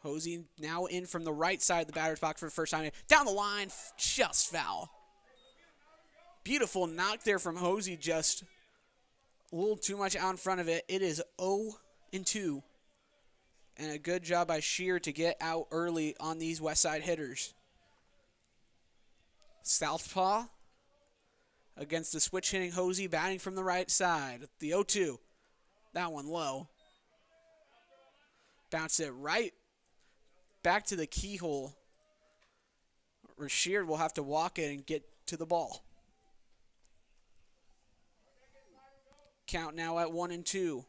Hosey now in from the right side of the batter's box for the first time. Down the line, just foul. Beautiful knock there from Hosey, just a little too much out in front of it. It is 0-2. And a good job by Shear to get out early on these Westside hitters. Southpaw against the switch hitting Hosey, batting from the right side. The 0-2. That one low. Bounce it right back to the keyhole. Shear will have to walk it and get to the ball. Count now at 1-2.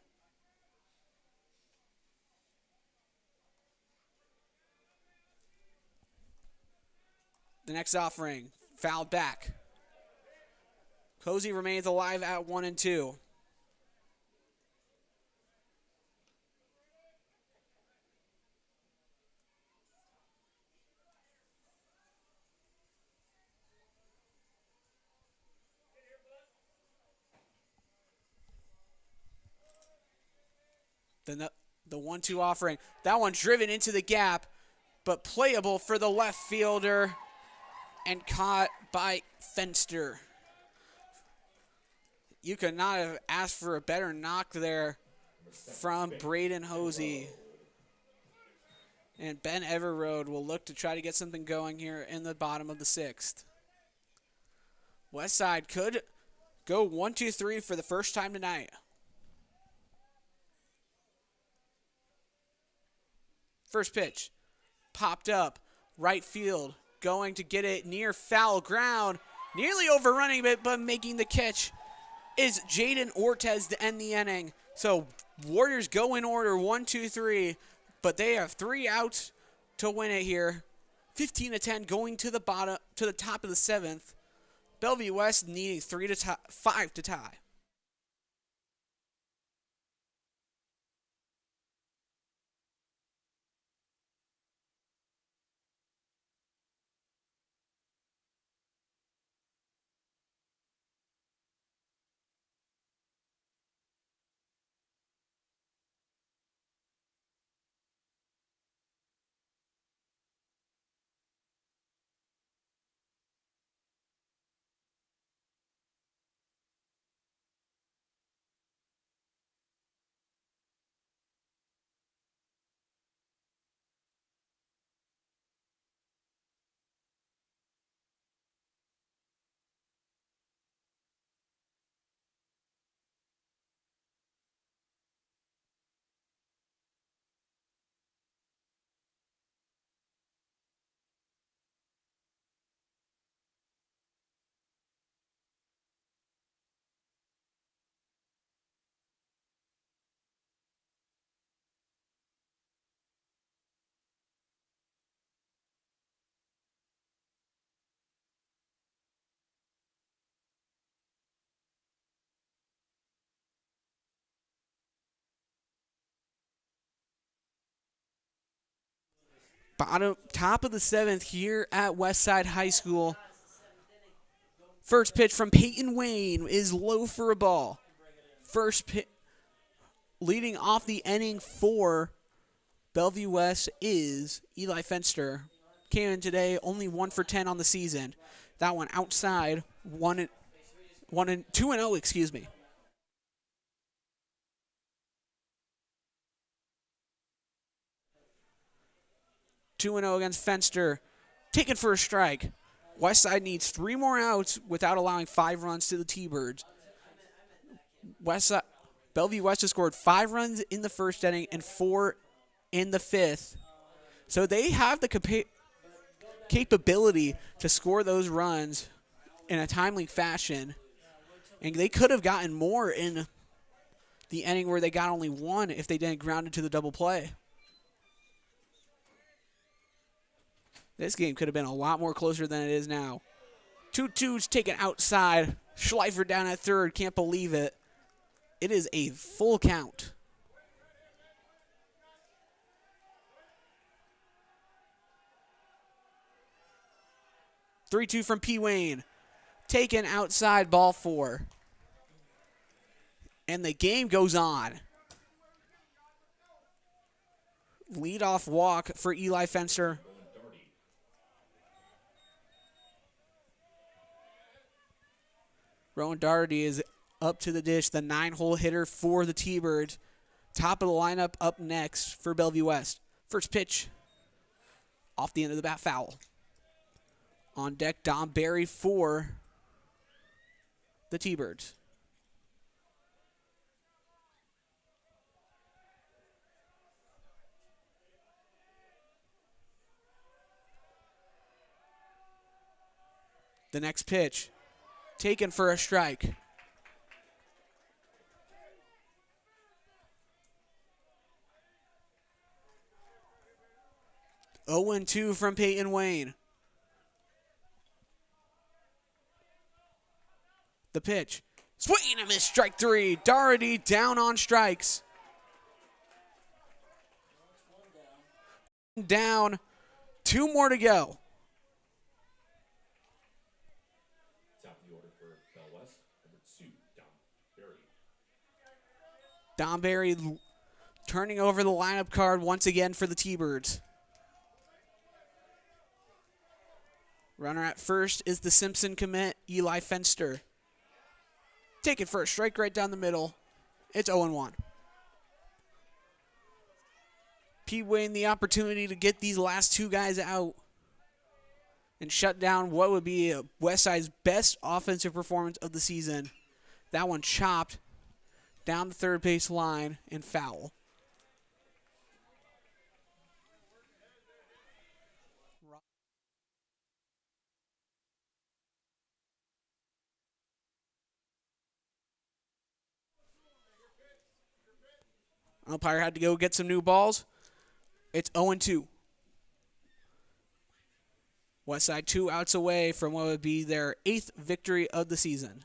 The next offering, fouled back. Hosey remains alive at 1-2. The 1-2 offering. That one driven into the gap, but playable for the left fielder and caught by Fenster. You could not have asked for a better knock there from Braden Hosey. And Ben Everroad will look to try to get something going here in the bottom of the sixth. Westside could go 1-2-3 for the first time tonight. First pitch, popped up, right field, going to get it near foul ground, nearly overrunning it, but making the catch is Jaden Ortez to end the inning. So Warriors go in order, 1-2-3, but they have 3 outs to win it here. 15-10 going to the top of the 7th. Bellevue West needing 5 to tie. Top of the 7th here at Westside High School. First pitch from Peyton Wayne is low for a ball. First pitch leading off the inning for Bellevue West is Eli Fenster. Came in today only 1 for 10 on the season. That one outside, 2-0, excuse me. Two and 0 against Fenster. Taken for a strike. Westside needs 3 more outs without allowing 5 runs to the T-Birds. Bellevue West has scored 5 runs in the first inning and 4 in the 5th. So they have the capability to score those runs in a timely fashion. And they could have gotten more in the inning where they got only 1 if they didn't ground into the double play. This game could have been a lot more closer than it is now. 2-2's taken outside. Schleifer down at third. Can't believe it. It is a full count. 3-2 from P. Wayne. Taken outside, ball 4. And the game goes on. Leadoff walk for Eli Fenster. Rowan Doherty is up to the dish, the 9-hole hitter for the T-Birds. Top of the lineup up next for Bellevue West. First pitch, off the end of the bat, foul. On deck, Dom Barry for the T-Birds. The next pitch, taken for a strike. Oh, 2 from Peyton Wayne. The pitch, swing and a miss, strike 3. Doherty down on strikes. Down, 2 more to go. Dom Barry turning over the lineup card once again for the T-Birds. Runner at first is the Simpson commit, Eli Fenster. Taken for a strike right down the middle. It's 0-1. P. Wayne the opportunity to get these last 2 guys out and shut down what would be Westside's best offensive performance of the season. That one chopped down the third base line and foul. Umpire had to go get some new balls. It's 0-2. Westside 2 outs away from what would be their 8th victory of the season.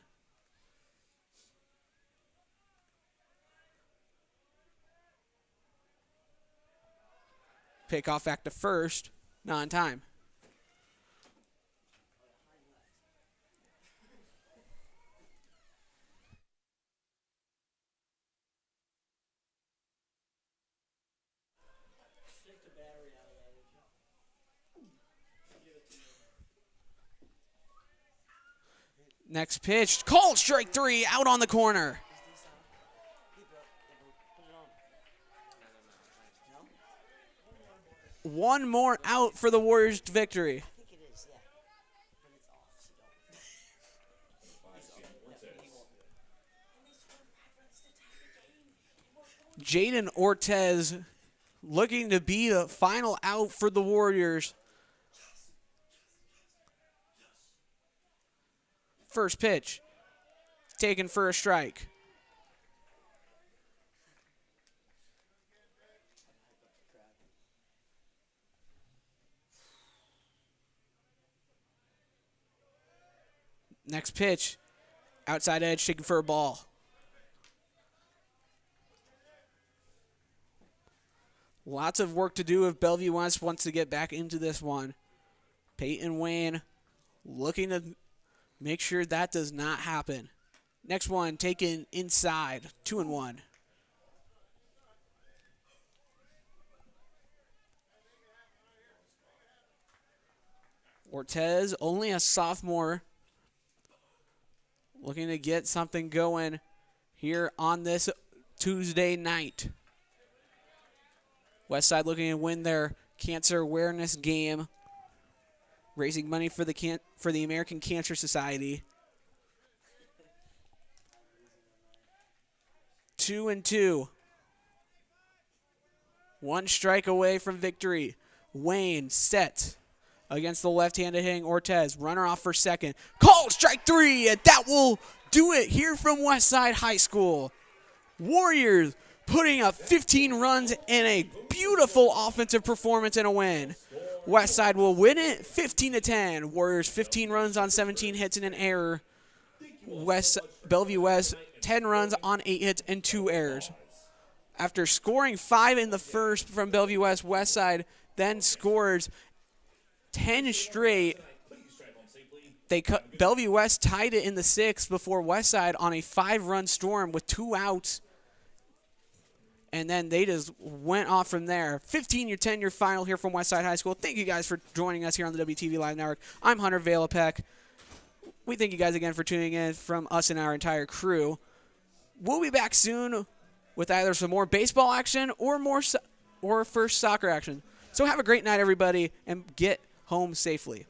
Pickoff back to first, not in time. Next pitch, called strike 3, out on the corner. One more out for the Warriors' victory. Jaden Ortez looking to be the final out for the Warriors. First pitch, taken for a strike. Next pitch, outside edge, taken for a ball. Lots of work to do if Bellevue West wants to get back into this one. Peyton Wayne looking to make sure that does not happen. Next one, taken inside, 2-1. Ortez, only a sophomore, looking to get something going here on this Tuesday night. Westside looking to win their cancer awareness game, raising money for the American Cancer Society. 2-2. 1 strike away from victory. Wayne set against the left-handed hitting Ortez. Runner off for second. Called strike 3, and that will do it here from Westside High School. Warriors putting up 15 runs in a beautiful offensive performance and a win. Westside will win it 15-10. Warriors 15 runs on 17 hits and an error. Bellevue West 10 runs on 8 hits and 2 errors. After scoring 5 in the first from Bellevue West, Westside then scores 10 straight Bellevue West tied it in the 6th before Westside on a 5-run storm with 2 outs. And then they just went off from there. 15-10 your final here from Westside High School. Thank you guys for joining us here on the WTV Live Network. I'm Hunter Valapek. We thank you guys again for tuning in from us and our entire crew. We'll be back soon with either some more baseball action or first soccer action. So have a great night, everybody, and get home safely.